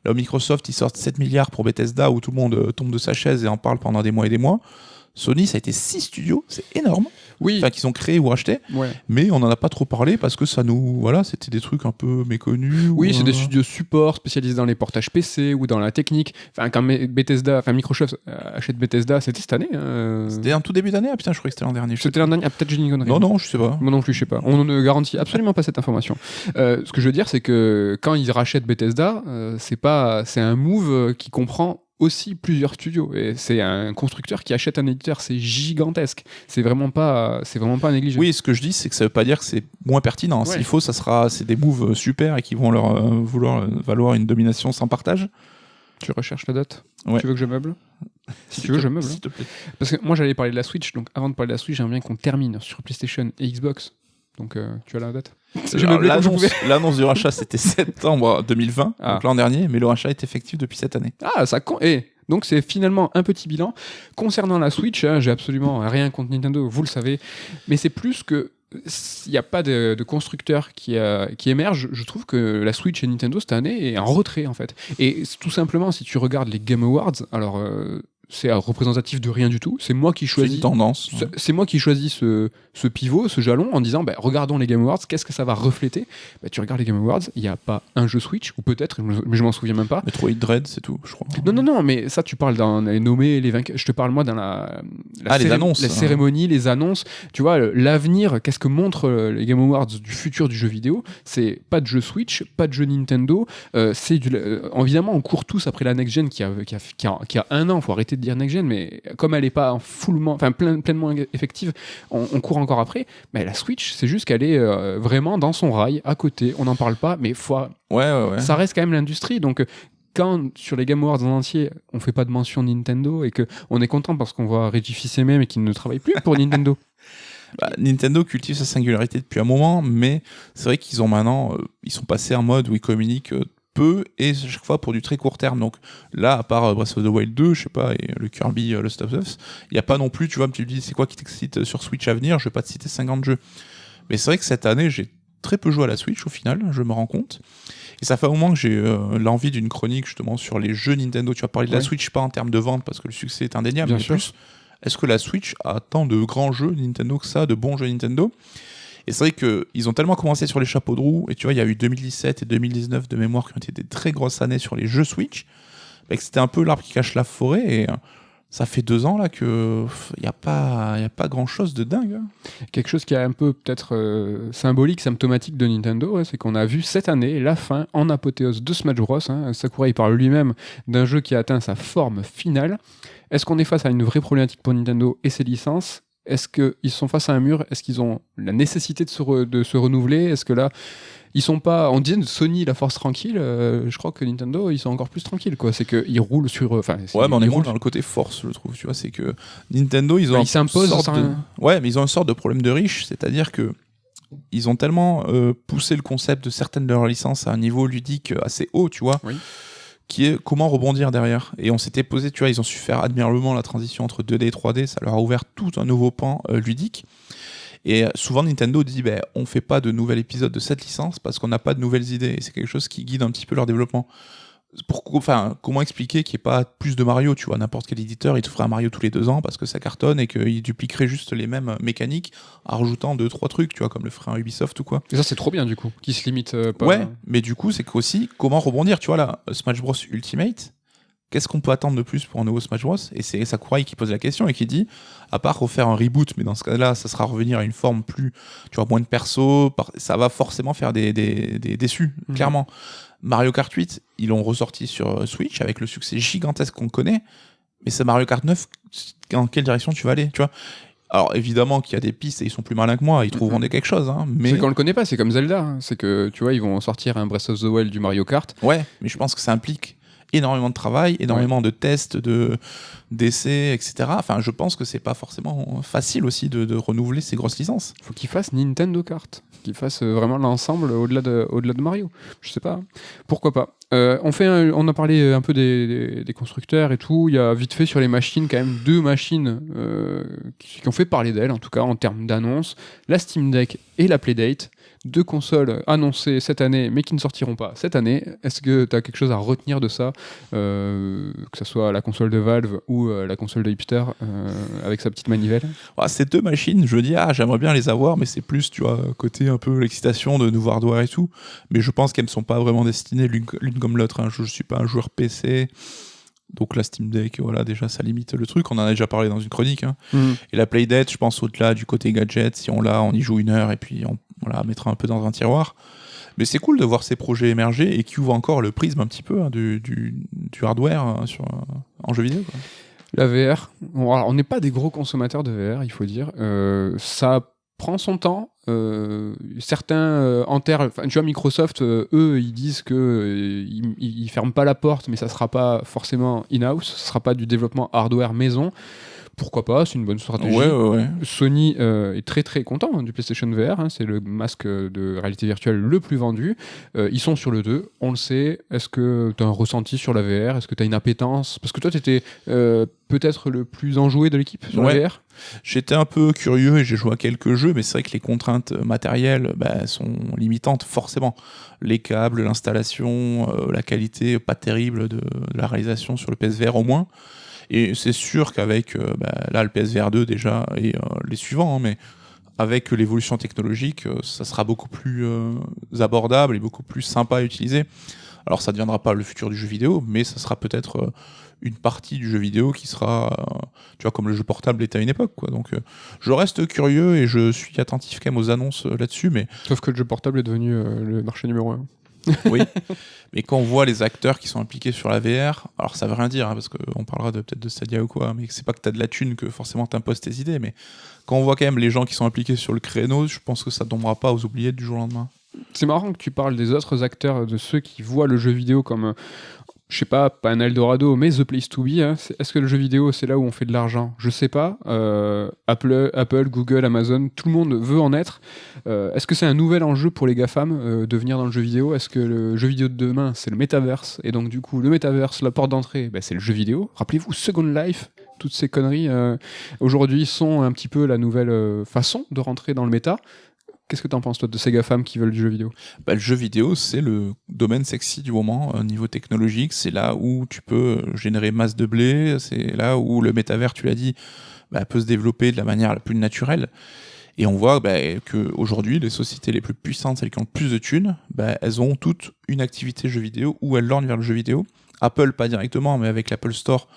Là, Microsoft, ils sortent 7 milliards pour Bethesda, où tout le monde tombe de sa chaise et en parle pendant des mois et des mois. Sony, ça a été 6 studios, c'est énorme. Oui. Enfin, qu'ils ont créé ou acheté. Ouais. Mais on n'en a pas trop parlé parce que ça nous. Voilà, c'était des trucs un peu méconnus. Oui, c'est des studios support spécialisés dans les portages PC ou dans la technique. Enfin, quand Microsoft achète Bethesda, c'était cette année. C'était un tout début d'année? Ah putain, je croyais que c'était l'an dernier. C'était l'an dernier. Ah, peut-être j'ai une connerie. Non, je sais pas. Moi non plus, je sais pas. On ne garantit absolument pas cette information. Ce que je veux dire, c'est que quand ils rachètent Bethesda, c'est un move qui comprend aussi plusieurs studios. Et c'est un constructeur qui achète un éditeur, c'est gigantesque. C'est vraiment pas à négliger. Oui, ce que je dis, c'est que ça veut pas dire que c'est moins pertinent. Ouais. S'il faut, c'est des moves super et qui vont leur valoir une domination sans partage. Tu recherches la date ? Ouais. Tu veux que je meuble ? Si tu veux, je meuble. S'il te plaît. Parce que moi, j'allais parler de la Switch, donc avant de parler de la Switch, j'aimerais bien qu'on termine sur PlayStation et Xbox. Donc, tu as la date ? J'ai meublé comme je pouvais. L'annonce du rachat, c'était septembre 2020, Ah. donc l'an dernier, mais le rachat est effectif depuis cette année. Ah, ça compte. Donc c'est finalement un petit bilan. Concernant la Switch, hein, j'ai absolument rien contre Nintendo, vous le savez, mais c'est plus que il n'y a pas de constructeur qui émerge. Je trouve que la Switch et Nintendo cette année est en retrait en fait. Et tout simplement, si tu regardes les Game Awards, alors c'est représentatif de rien du tout. C'est moi qui C'est choisis. une tendance. C'est moi qui choisis ce pivot, ce jalon, en disant regardons les Game Awards, qu'est-ce que ça va refléter. Tu regardes les Game Awards, il n'y a pas un jeu Switch, ou peut-être, mais je m'en souviens même pas. Metroid Dread, c'est tout, je crois. Non, mais ça, tu parles dans les nommés, les vainqueurs. Je te parle, moi, dans les annonces. La cérémonie, les annonces. Tu vois, l'avenir, qu'est-ce que montrent les Game Awards du futur du jeu vidéo ? C'est pas de jeu Switch, pas de jeu Nintendo. Évidemment, on court tous après la next-gen qui a un an. Il faut arrêter de dire next-gen, mais comme elle n'est pas pleinement effective, on court encore après. Mais la Switch, c'est juste qu'elle est vraiment dans son rail, à côté. On n'en parle pas, mais Ouais. ça reste quand même l'industrie. Donc, quand sur les Game Awards en entier, on fait pas de mention Nintendo et qu'on est content parce qu'on voit Reggie Fils-Aimé mais qu'il ne travaille plus pour Nintendo. Nintendo cultive sa singularité depuis un moment, mais c'est vrai qu'ils ont maintenant, ils sont passés en mode où ils communiquent peu et chaque fois pour du très court terme. Donc là, à part Breath of the Wild 2, je sais pas, et le Kirby Lost of Us, il n'y a pas non plus, tu vois, tu me dis c'est quoi qui t'excite sur Switch à venir, je vais pas te citer 50 jeux. Mais c'est vrai que cette année, j'ai très peu joué à la Switch au final, je me rends compte. Et ça fait un moment que j'ai l'envie d'une chronique justement sur les jeux Nintendo. Tu vas parler de la Switch, pas en termes de vente parce que le succès est indéniable, mais plus est-ce que la Switch a tant de grands jeux Nintendo que ça, de bons jeux Nintendo ? Et c'est vrai qu'ils ont tellement commencé sur les chapeaux de roue, et tu vois, il y a eu 2017 et 2019 de mémoire qui ont été des très grosses années sur les jeux Switch, que c'était un peu l'arbre qui cache la forêt, et ça fait 2 ans là que il y a pas grand chose de dingue. Hein. Quelque chose qui est un peu peut-être symbolique, symptomatique de Nintendo, c'est qu'on a vu cette année la fin en apothéose de Smash Bros. Sakurai parle lui-même d'un jeu qui a atteint sa forme finale. Est-ce qu'on est face à une vraie problématique pour Nintendo et ses licences ? Est-ce qu'ils sont face à un mur ? Est-ce qu'ils ont la nécessité de se renouveler ? Est-ce que là, ils sont pas... On disait Sony, la force tranquille, je crois que Nintendo, ils sont encore plus tranquilles, quoi. C'est qu'ils roulent sur... Ouais, mais on est moins dans le côté force, je trouve. Tu vois, c'est que Nintendo, ils ont ils s'imposent Ouais, mais ils ont une sorte de problème de riche, c'est-à-dire que ils ont tellement poussé le concept de certaines de leurs licences à un niveau ludique assez haut, tu vois, qui est comment rebondir derrière. Et on s'était posé, tu vois, ils ont su faire admirablement la transition entre 2D et 3D, ça leur a ouvert tout un nouveau pan ludique. Et souvent Nintendo dit on fait pas de nouvel épisode de cette licence parce qu'on n'a pas de nouvelles idées, et c'est quelque chose qui guide un petit peu leur développement. Comment expliquer qu'il n'y ait pas plus de Mario, tu vois, n'importe quel éditeur il te ferait un Mario tous les 2 ans parce que ça cartonne et qu'il dupliquerait juste les mêmes mécaniques en rajoutant 2-3 trucs, tu vois, comme le ferait un Ubisoft ou quoi. Et ça c'est trop bien du coup, qui se limite pas. Ouais, mais du coup c'est qu'aussi comment rebondir, tu vois là, Smash Bros Ultimate, qu'est-ce qu'on peut attendre de plus pour un nouveau Smash Bros ? Et c'est Sakurai qui pose la question et qui dit, à part refaire un reboot, mais dans ce cas-là, ça sera revenir à une forme plus, tu vois, moins de perso, ça va forcément faire des déçus, clairement. Mario Kart 8, ils l'ont ressorti sur Switch avec le succès gigantesque qu'on connaît, mais c'est Mario Kart 9, dans quelle direction tu vas aller, tu vois ? Alors évidemment qu'il y a des pistes et ils sont plus malins que moi, ils trouveront quelque chose, hein, mais... C'est qu'on le connaît pas, c'est comme Zelda, hein. C'est que, tu vois, ils vont sortir un Breath of the Wild du Mario Kart. Ouais, mais je pense que ça implique énormément de travail, énormément de tests, d'essais, etc. Enfin, je pense que c'est pas forcément facile aussi de renouveler ces grosses licences. Faut qu'ils fassent Nintendo Kart, qu'ils fassent vraiment l'ensemble au-delà de Mario. Je sais pas, pourquoi pas. On a parlé un peu des constructeurs et tout. Il y a vite fait sur les machines quand même 2 machines qui ont fait parler d'elles, en tout cas en termes d'annonces. La Steam Deck et la Playdate. 2 consoles annoncées cette année mais qui ne sortiront pas cette année. Est-ce que tu as quelque chose à retenir de ça, que ce soit la console de Valve ou la console de Hipster avec sa petite manivelle? Ces 2 machines, je dis j'aimerais bien les avoir, mais c'est plus, tu vois, côté un peu l'excitation de nouveau hardware et tout, mais je pense qu'elles ne sont pas vraiment destinées l'une comme l'autre, hein. Je suis pas un joueur PC, donc la Steam Deck, voilà, déjà ça limite le truc, on en a déjà parlé dans une chronique, hein. Et la Playdate, je pense au-delà du côté gadget, si on l'a, on y joue 1 heure et puis on la mettra un peu dans un tiroir. Mais c'est cool de voir ces projets émerger et qui ouvrent encore le prisme un petit peu du hardware en jeu vidéo, quoi. La VR, bon, alors, on n'est pas des gros consommateurs de VR, il faut dire. Ça prend son temps. Certains enterrent. Tu vois, Microsoft, eux, ils disent que ils ferment pas la porte, mais ça sera pas forcément in-house, ce sera pas du développement hardware maison. Pourquoi pas, c'est une bonne stratégie. Ouais. Sony est très très content du PlayStation VR, c'est le masque de réalité virtuelle le plus vendu. Ils sont sur le 2, on le sait. Est-ce que tu as un ressenti sur la VR? Est-ce que tu as une appétence? Parce que toi, tu étais peut-être le plus enjoué de l'équipe sur la VR. J'étais un peu curieux et j'ai joué à quelques jeux, mais c'est vrai que les contraintes matérielles sont limitantes forcément. Les câbles, l'installation, la qualité pas terrible de la réalisation sur le PSVR au moins. Et c'est sûr qu'avec là le PSVR 2 déjà et les suivants, mais avec l'évolution technologique, ça sera beaucoup plus abordable et beaucoup plus sympa à utiliser. Alors ça ne deviendra pas le futur du jeu vidéo, mais ça sera peut-être une partie du jeu vidéo qui sera, tu vois, comme le jeu portable était à une époque, quoi. Donc je reste curieux et je suis attentif quand même aux annonces là-dessus, mais sauf que le jeu portable est devenu le marché numéro 1. Oui, mais quand on voit les acteurs qui sont impliqués sur la VR, alors ça veut rien dire, parce qu'on parlera peut-être de Stadia ou quoi, mais c'est pas que t'as de la thune que forcément t'imposes tes idées, mais quand on voit quand même les gens qui sont impliqués sur le créneau, je pense que ça tombera pas aux oubliettes du jour au lendemain. C'est marrant que tu parles des autres acteurs, de ceux qui voient le jeu vidéo comme... je sais pas un Eldorado, mais The Place to Be. Est-ce que le jeu vidéo, c'est là où on fait de l'argent? Je sais pas. Apple, Google, Amazon, tout le monde veut en être. Est-ce que c'est un nouvel enjeu pour les GAFAM de venir dans le jeu vidéo? Est-ce que le jeu vidéo de demain, c'est le metaverse? Et donc, du coup, le metaverse, la porte d'entrée, c'est le jeu vidéo. Rappelez-vous, Second Life, toutes ces conneries, aujourd'hui, sont un petit peu la nouvelle façon de rentrer dans le méta. Qu'est-ce que t'en penses, toi, de ces GAFAM qui veulent du jeu vidéo? Le jeu vidéo, c'est le domaine sexy du moment au niveau technologique. C'est là où tu peux générer masse de blé. C'est là où le métavers, tu l'as dit, peut se développer de la manière la plus naturelle. Et on voit qu'aujourd'hui, les sociétés les plus puissantes, celles qui ont le plus de thunes, elles ont toutes une activité jeu vidéo où elles lorgnent vers le jeu vidéo. Apple, pas directement, mais avec l'Apple Store,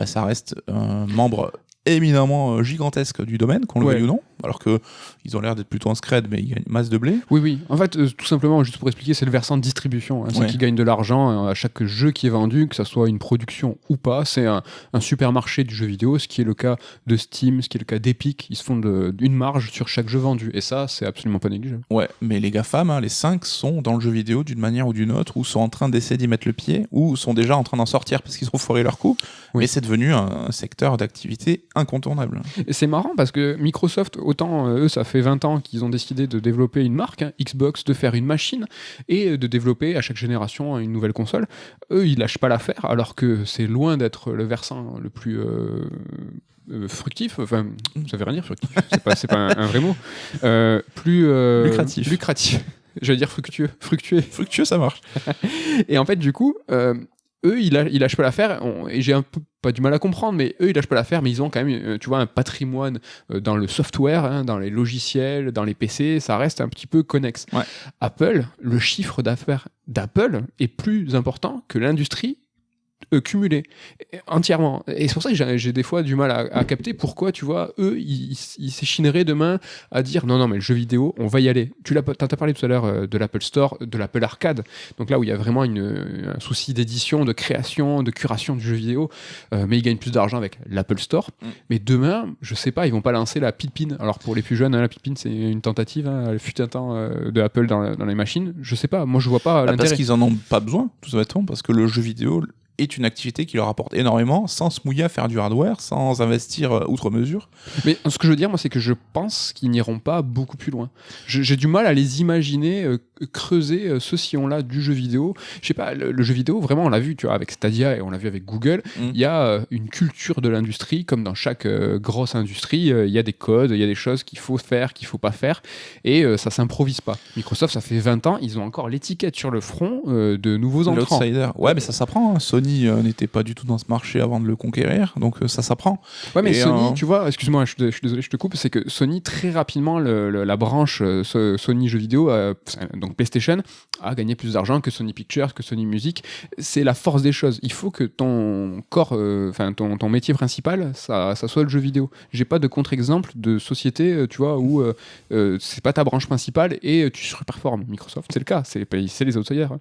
ça reste un membre éminemment gigantesque du domaine, qu'on le veuille ou non, alors qu'ils ont l'air d'être plutôt en scred, mais ils gagnent masse de blé. Oui. En fait, tout simplement, juste pour expliquer, c'est le versant de distribution. C'est qui gagne de l'argent à chaque jeu qui est vendu, que ça soit une production ou pas. C'est un supermarché du jeu vidéo, ce qui est le cas de Steam, ce qui est le cas d'Epic. Ils se font une marge sur chaque jeu vendu. Et ça, c'est absolument pas négligeable. Ouais, mais les GAFAM, les 5 sont dans le jeu vidéo d'une manière ou d'une autre, ou sont en train d'essayer d'y mettre le pied, ou sont déjà en train d'en sortir parce qu'ils ont foiré leur coup. Mais c'est devenu un secteur d'activité incontournable. Et c'est marrant parce que Microsoft, autant eux, ça fait 20 ans qu'ils ont décidé de développer une marque, Xbox, de faire une machine et de développer à chaque génération une nouvelle console. Eux, ils lâchent pas l'affaire, alors que c'est loin d'être le versant le plus fructif, enfin, ça veut rien dire fructif, c'est pas un vrai mot. Plus lucratif. J'allais dire fructueux. Fructueux, ça marche. Et en fait, du coup, eux, ils lâchent pas l'affaire, et j'ai un peu pas du mal à comprendre, mais eux, ils lâchent pas l'affaire, mais ils ont quand même, tu vois, un patrimoine dans le software, dans les logiciels, dans les PC, ça reste un petit peu connexe. Ouais. Apple, le chiffre d'affaires d'Apple est plus important que l'industrie cumulé entièrement, et c'est pour ça que j'ai des fois du mal à capter pourquoi, tu vois, eux ils s'échineraient demain à dire non mais le jeu vidéo on va y aller. T'as parlé tout à l'heure de l'Apple Store, de l'Apple Arcade, donc là où il y a vraiment un souci d'édition, de création, de curation du jeu vidéo, mais ils gagnent plus d'argent avec l'Apple Store. Mais demain, je sais pas, ils vont pas lancer la Pippin. Alors pour les plus jeunes, la Pippin c'est une tentative, elle fut un temps de Apple dans les machines, je sais pas, moi je vois pas l'intérêt. Parce qu'ils en ont pas besoin, tout simplement, parce que le jeu vidéo est une activité qui leur apporte énormément, sans se mouiller à faire du hardware, sans investir outre mesure. Mais ce que je veux dire, moi, c'est que je pense qu'ils n'iront pas beaucoup plus loin. J'ai du mal à les imaginer creuser ce sillon-là du jeu vidéo. Je sais pas, le jeu vidéo, vraiment, on l'a vu, tu vois, avec Stadia et on l'a vu avec Google, il y a une culture de l'industrie, comme dans chaque grosse industrie, il y a des codes, il y a des choses qu'il faut faire, qu'il faut pas faire, et ça s'improvise pas. Microsoft, ça fait 20 ans, ils ont encore l'étiquette sur le front de nouveaux entrants. L'outsider. Ouais, mais ça s'apprend, hein. Sony Sony n'était pas du tout dans ce marché avant de le conquérir, donc ça s'apprend. Ouais, mais Et, Sony, tu vois, excuse-moi, je suis désolé, je te coupe, c'est que Sony, très rapidement, la branche Sony jeux vidéo, donc PlayStation, a gagné plus d'argent que Sony Pictures, que Sony Music. C'est la force des choses. Il faut que ton corps, ton métier principal, ça soit le jeu vidéo. J'ai pas de contre-exemple de société, tu vois, où c'est pas ta branche principale et tu surperformes. Microsoft, c'est le cas, c'est les outsiders. Hein.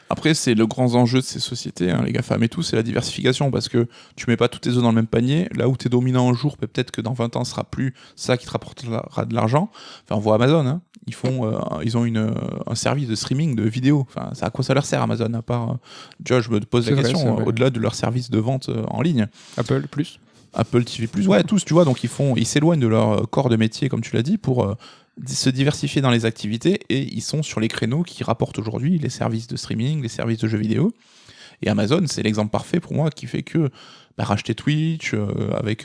Après, c'est le grand enjeu de ces sociétés, hein, les GAFAM et tout, c'est la diversification, parce que tu mets pas tous tes œufs dans le même panier. Là où tu es dominant un jour, peut-être que dans 20 ans, ce sera plus ça qui te rapportera de l'argent. Enfin, on voit Amazon, hein, ils ont un service de streaming de vidéos. Enfin, à quoi ça leur sert, Amazon, à part... tu vois, je me pose la question, au-delà de leur service de vente en ligne. Apple TV+, ouais, tous, tu vois, donc ils s'éloignent de leur corps de métier, comme tu l'as dit, pour... se diversifier dans les activités, et ils sont sur les créneaux qui rapportent aujourd'hui les services de streaming, les services de jeux vidéo. Et Amazon, c'est l'exemple parfait pour moi qui fait que racheter Twitch,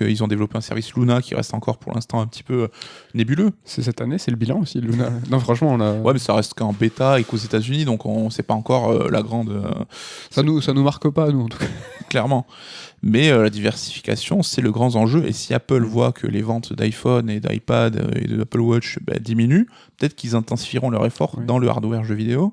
ils ont développé un service Luna qui reste encore pour l'instant un petit peu nébuleux. C'est cette année, c'est le bilan aussi, Luna. Non, franchement, ouais, mais ça reste qu'en bêta et qu'aux États-Unis, donc c'est pas encore la grande. Ça nous marque pas, nous, en tout cas. Clairement. Mais la diversification, c'est le grand enjeu. Et si Apple voit que les ventes d'iPhone et d'iPad et de Apple Watch diminuent, peut-être qu'ils intensifieront leur effort dans le hardware jeu vidéo.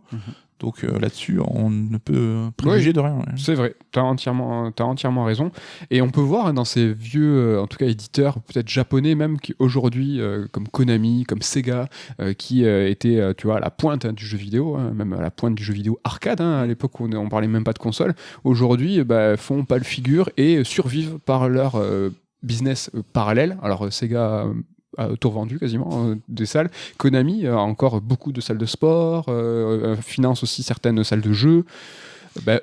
Donc là-dessus, on ne peut préjuger de rien. Ouais. C'est vrai, t'as entièrement raison. Et on peut voir dans ces vieux, en tout cas éditeurs, peut-être japonais même, qui aujourd'hui, comme Konami, comme Sega, qui étaient, tu vois, à la pointe du jeu vidéo, même à la pointe du jeu vidéo arcade, à l'époque où on parlait même pas de console, aujourd'hui font pas le figure et survivent par leur business parallèle. Alors Sega... tour vendu quasiment des salles. Konami a encore beaucoup de salles de sport, finance aussi certaines salles de jeu.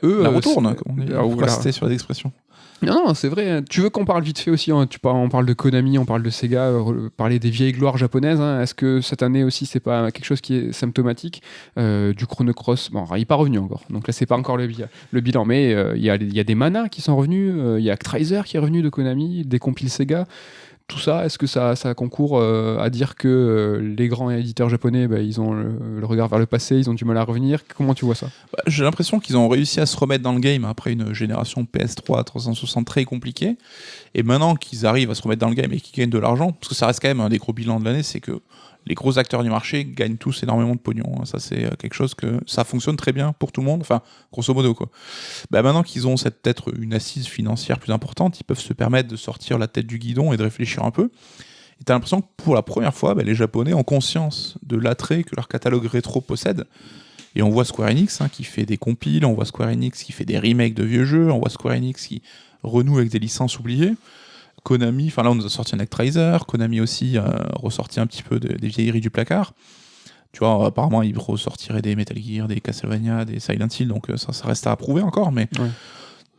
Eux, la retourne, comme on dit. Pour rester sur les expressions. Non, c'est vrai. Tu veux qu'on parle vite fait aussi, on parle de Konami, on parle de Sega, parler des vieilles gloires japonaises. Est-ce que cette année aussi, c'est pas quelque chose qui est symptomatique du Chrono Cross? Bon, il n'est pas revenu encore. Donc là, c'est pas encore le bilan. Mais il y a des Mana qui sont revenus. Il y a Actraiser qui est revenu de Konami, des compiles Sega. Tout ça, est-ce que ça concourt à dire que les grands éditeurs japonais, ils ont le regard vers le passé, ils ont du mal à revenir? Comment tu vois ça? J'ai l'impression qu'ils ont réussi à se remettre dans le game après une génération PS3 360 très compliquée. Et maintenant qu'ils arrivent à se remettre dans le game et qu'ils gagnent de l'argent, parce que ça reste quand même un des gros bilans de l'année, c'est que les gros acteurs du marché gagnent tous énormément de pognon. Ça, c'est quelque chose que ça fonctionne très bien pour tout le monde. Enfin, grosso modo, quoi. Maintenant qu'ils ont peut-être une assise financière plus importante, ils peuvent se permettre de sortir la tête du guidon et de réfléchir un peu. Et t'as l'impression que pour la première fois, les Japonais ont conscience de l'attrait que leur catalogue rétro possède. Et on voit Square Enix qui fait des compiles, on voit Square Enix qui fait des remakes de vieux jeux, on voit Square Enix qui renoue avec des licences oubliées. Konami, enfin là on nous a sorti un Actraiser, Konami aussi a ressorti un petit peu des vieilleries du placard. Tu vois, apparemment ils ressortiraient des Metal Gear, des Castlevania, des Silent Hill, donc ça reste à approuver encore, mais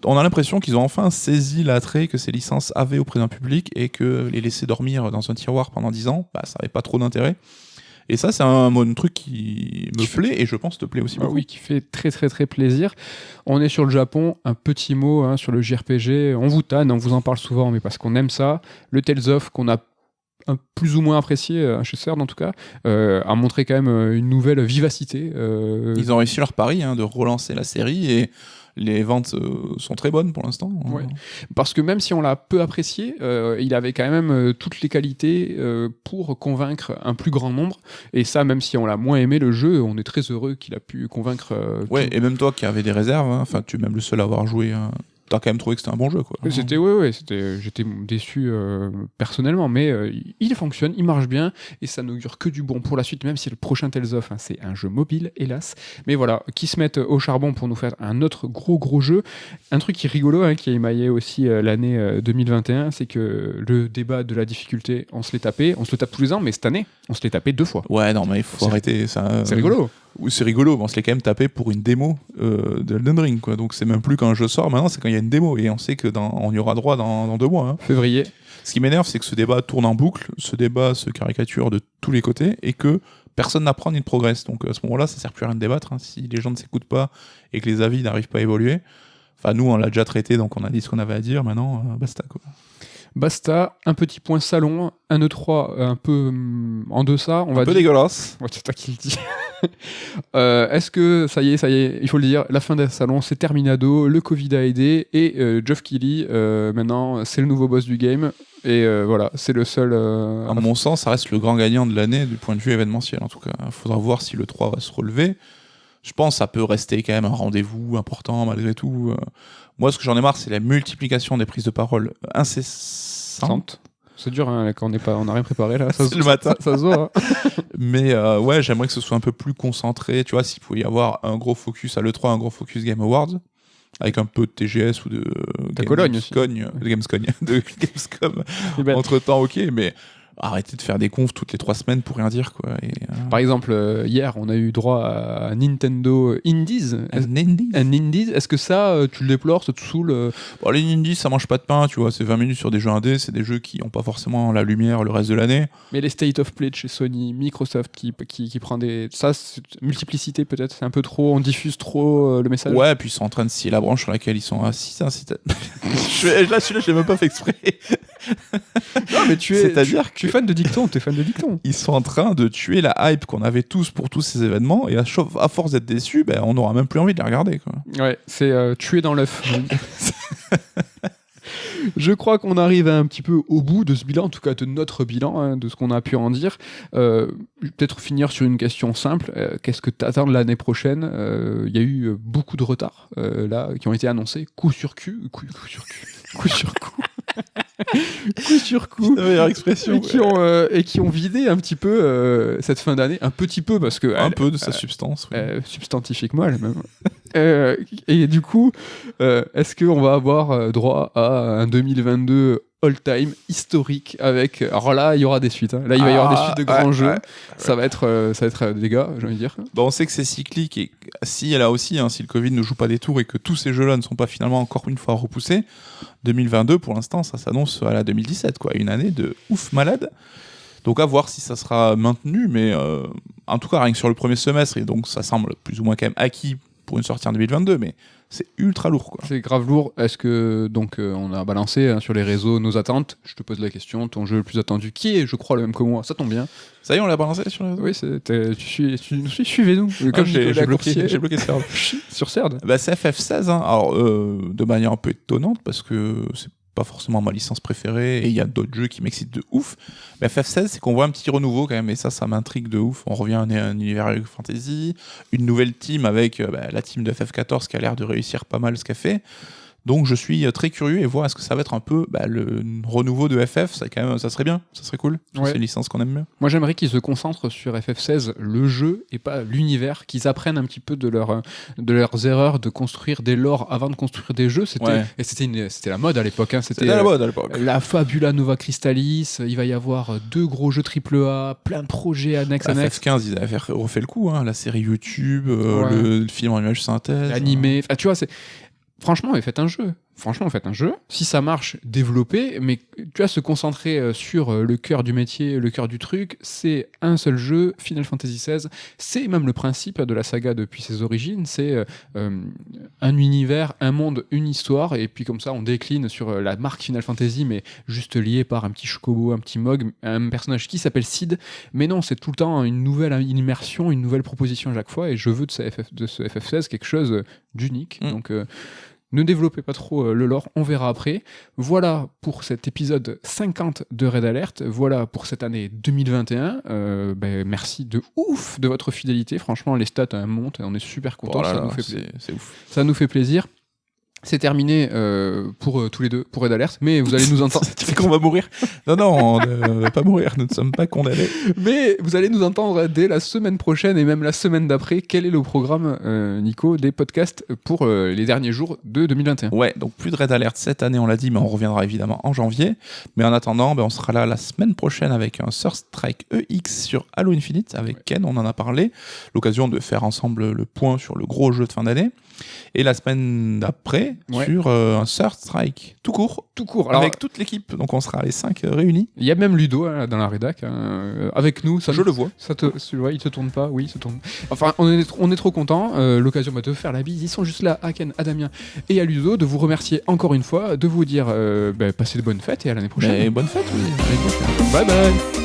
on a l'impression qu'ils ont enfin saisi l'attrait que ces licences avaient auprès d'un public et que les laisser dormir dans un tiroir pendant 10 ans, ça n'avait pas trop d'intérêt. Et ça, c'est un truc qui me plaît et je pense te plaît aussi beaucoup. Oui, qui fait très très très plaisir. On est sur le Japon, un petit mot sur le JRPG. On vous tanne, on vous en parle souvent, mais parce qu'on aime ça. Le Tales of, qu'on a plus ou moins apprécié, chez CERN en tout cas, a montré quand même une nouvelle vivacité. Ils ont réussi leur pari de relancer la série et les ventes sont très bonnes pour l'instant. Ouais. Parce que même si on l'a peu apprécié, il avait quand même toutes les qualités pour convaincre un plus grand nombre. Et ça, même si on l'a moins aimé le jeu, on est très heureux qu'il a pu convaincre. Et même toi qui avais des réserves, tu es même le seul à avoir joué. T'as quand même trouvé que c'était un bon jeu, quoi. J'étais déçu personnellement, mais il fonctionne, il marche bien, et ça n'augure que du bon pour la suite, même si le prochain Tales of, c'est un jeu mobile, hélas. Mais voilà, qui se mettent au charbon pour nous faire un autre gros jeu. Un truc qui est rigolo, qui a émaillé aussi l'année 2021, c'est que le débat de la difficulté, on se le tape tous les ans, mais cette année, on se l'est tapé 2 fois. Ouais, non, mais il faut arrêter ça. C'est rigolo. Oui, c'est rigolo, on se l'est quand même tapé pour une démo de Elden Ring, quoi. Donc c'est même plus quand un jeu sort, maintenant c'est quand il y a une démo, et on sait que on y aura droit dans 2 mois. Février. Ce qui m'énerve, c'est que ce débat tourne en boucle, ce débat se caricature de tous les côtés, et que personne n'apprend ni ne progresse. Donc à ce moment-là, ça sert plus à rien de débattre, si les gens ne s'écoutent pas et que les avis n'arrivent pas à évoluer. Enfin, nous, on l'a déjà traité, donc on a dit ce qu'on avait à dire, maintenant, basta, quoi. Basta, un petit point salon, un E3 un peu en deçà, on va Un peu dire. dégueulasse. Ouais, c'est toi qui le dis. Est-ce que ça y est, il faut le dire, la fin des salons, c'est terminado, le Covid a aidé, et Geoff Keighley, maintenant, c'est le nouveau boss du game, et voilà, c'est le seul... À mon sens, ça reste le grand gagnant de l'année du point de vue événementiel, en tout cas. Il faudra voir si le 3 va se relever. Je pense que ça peut rester quand même un rendez-vous important, malgré tout. Moi, ce que j'en ai marre, c'est la multiplication des prises de parole incessantes. C'est dur, hein, quand on n'a rien préparé, là. C'est le matin. Ça se voit. Hein. Mais ouais, j'aimerais que ce soit un peu plus concentré. Tu vois, s'il pouvait y avoir un gros focus à l'E3, un gros focus Game Awards, avec un peu de TGS ou de Cologne aussi. De Gamescom. Eh ben, Entre-temps, ok, mais arrêtez de faire des confs toutes les 3 semaines pour rien dire, quoi. par exemple, hier, on a eu droit à Nintendo Indies. Un Indies, est-ce que ça, tu le déplores, ça te saoule Bon, les Indies, ça mange pas de pain, tu vois. C'est 20 minutes sur des jeux indés, c'est des jeux qui ont pas forcément la lumière le reste de l'année. Mais les State of Play de chez Sony, Microsoft qui prend des... Ça, c'est multiplicité peut-être, c'est un peu trop, on diffuse trop le message. Ouais, puis ils sont en train de scier la branche sur laquelle ils sont assis. Là, celui-là, je l'ai même pas fait exprès. Non, mais tu es fan de dicton, t'es fan de dicton. Ils sont en train de tuer la hype qu'on avait tous pour tous ces événements, et à force d'être déçus, ben, on n'aura même plus envie de les regarder, quoi. Ouais, c'est tuer dans l'œuf. Je crois qu'on arrive un petit peu au bout de ce bilan, en tout cas de notre bilan, hein, de ce qu'on a pu en dire. Peut-être finir sur une question simple. Qu'est-ce que tu attends de l'année prochaine ? Il y a eu beaucoup de retards là, qui ont été annoncés, coup sur coup. Coup sur coup, la meilleure expression. Et qui ont vidé un petit peu cette fin d'année, un petit peu parce que un peu de sa substance, oui. Substantifiquement elle-même. Et du coup, est-ce qu'on va avoir droit à un 2022 all-time historique avec... Alors là, il y aura des suites. Hein. Là, il va y avoir des suites de grands jeux. Ça va être des gars, j'ai envie de dire. Bah, on sait que c'est cyclique et si là aussi, hein, si le Covid ne joue pas des tours et que tous ces jeux-là ne sont pas finalement encore une fois repoussés, 2022 pour l'instant, ça s'annonce à la 2017, quoi. Une année de ouf malade. Donc à voir si ça sera maintenu, mais en tout cas rien que sur le premier semestre, et donc ça semble plus ou moins quand même acquis pour une sortie en 2022, mais c'est ultra lourd, quoi. C'est grave lourd. Est-ce que, donc, on a balancé hein, sur les réseaux nos attentes. Je te pose la question, ton jeu le plus attendu, qui est, je crois, le même que moi. Ça tombe bien. Ça y est, on l'a balancé sur les réseaux. Oui, suivez-nous. Comme j'ai bloqué Cerd. Sur Cerd. Bah, c'est FF16, hein. Alors, de manière un peu étonnante, parce que c'est pas forcément ma licence préférée, et il y a d'autres jeux qui m'excitent de ouf. Mais FF16, c'est qu'on voit un petit renouveau quand même, et ça m'intrigue de ouf. On revient à un univers fantasy, une nouvelle team avec la team de FF14 qui a l'air de réussir pas mal ce qu'elle fait. Donc je suis très curieux et voir est-ce que ça va être un peu le renouveau de FF, ça serait bien, ça serait cool. Ouais. C'est une licence qu'on aime bien. Moi j'aimerais qu'ils se concentrent sur FF16, le jeu et pas l'univers, qu'ils apprennent un petit peu de leurs erreurs de construire des lores avant de construire des jeux. C'était la mode à l'époque. Hein. C'était la mode à l'époque. La Fabula Nova Crystallis, il va y avoir 2 gros jeux AAA, plein de projets annexes. FF15, ils avaient refait le coup, hein. La série YouTube, le film en image synthèse. L'animé, enfin, tu vois, c'est... Franchement, faites un jeu. Si ça marche, développez, mais tu vas se concentrer sur le cœur du métier, le cœur du truc. C'est un seul jeu, Final Fantasy XVI. C'est même le principe de la saga depuis ses origines. C'est un univers, un monde, une histoire, et puis comme ça, on décline sur la marque Final Fantasy, mais juste lié par un petit chocobo, un petit mog, un personnage qui s'appelle Sid. Mais non, c'est tout le temps une nouvelle immersion, une nouvelle proposition à chaque fois, et je veux de ce FF16 quelque chose d'unique. Donc... ne développez pas trop le lore, on verra après. Voilà pour cet épisode 50 de Red Alert. Voilà pour cette année 2021. Merci de ouf de votre fidélité. Franchement, les stats montent et on est super contents. C'est ouf. Ça nous fait plaisir. C'est terminé pour tous les deux, pour Red Alert, mais vous allez nous entendre... Tu sais qu'on va mourir ? Non, on ne va pas mourir, nous ne sommes pas condamnés. Mais vous allez nous entendre dès la semaine prochaine et même la semaine d'après. Quel est le programme, Nico, des podcasts pour les derniers jours de 2021 ? Ouais, donc plus de Red Alert cette année, on l'a dit, mais on reviendra évidemment en janvier. Mais en attendant, on sera là la semaine prochaine avec un Third Strike EX sur Halo Infinite, avec Ken, on en a parlé. L'occasion de faire ensemble le point sur le gros jeu de fin d'année. Et la semaine d'après, année Ouais. sur un Third Strike tout court. Tout court. Alors, Avec toute l'équipe. Donc on sera les 5 réunis. il y a même Ludo hein, dans la rédac. Avec nous, Je le vois. Il te tourne pas, oui, il se tourne. Enfin, on est trop contents. L'occasion de faire la bise. Ils sont juste là, à Ken, à Damien et à Ludo, de vous remercier encore une fois, de vous dire passez de bonnes fêtes et à l'année prochaine. Mais bonne fête, oui. À l'année prochaine. Bye bye.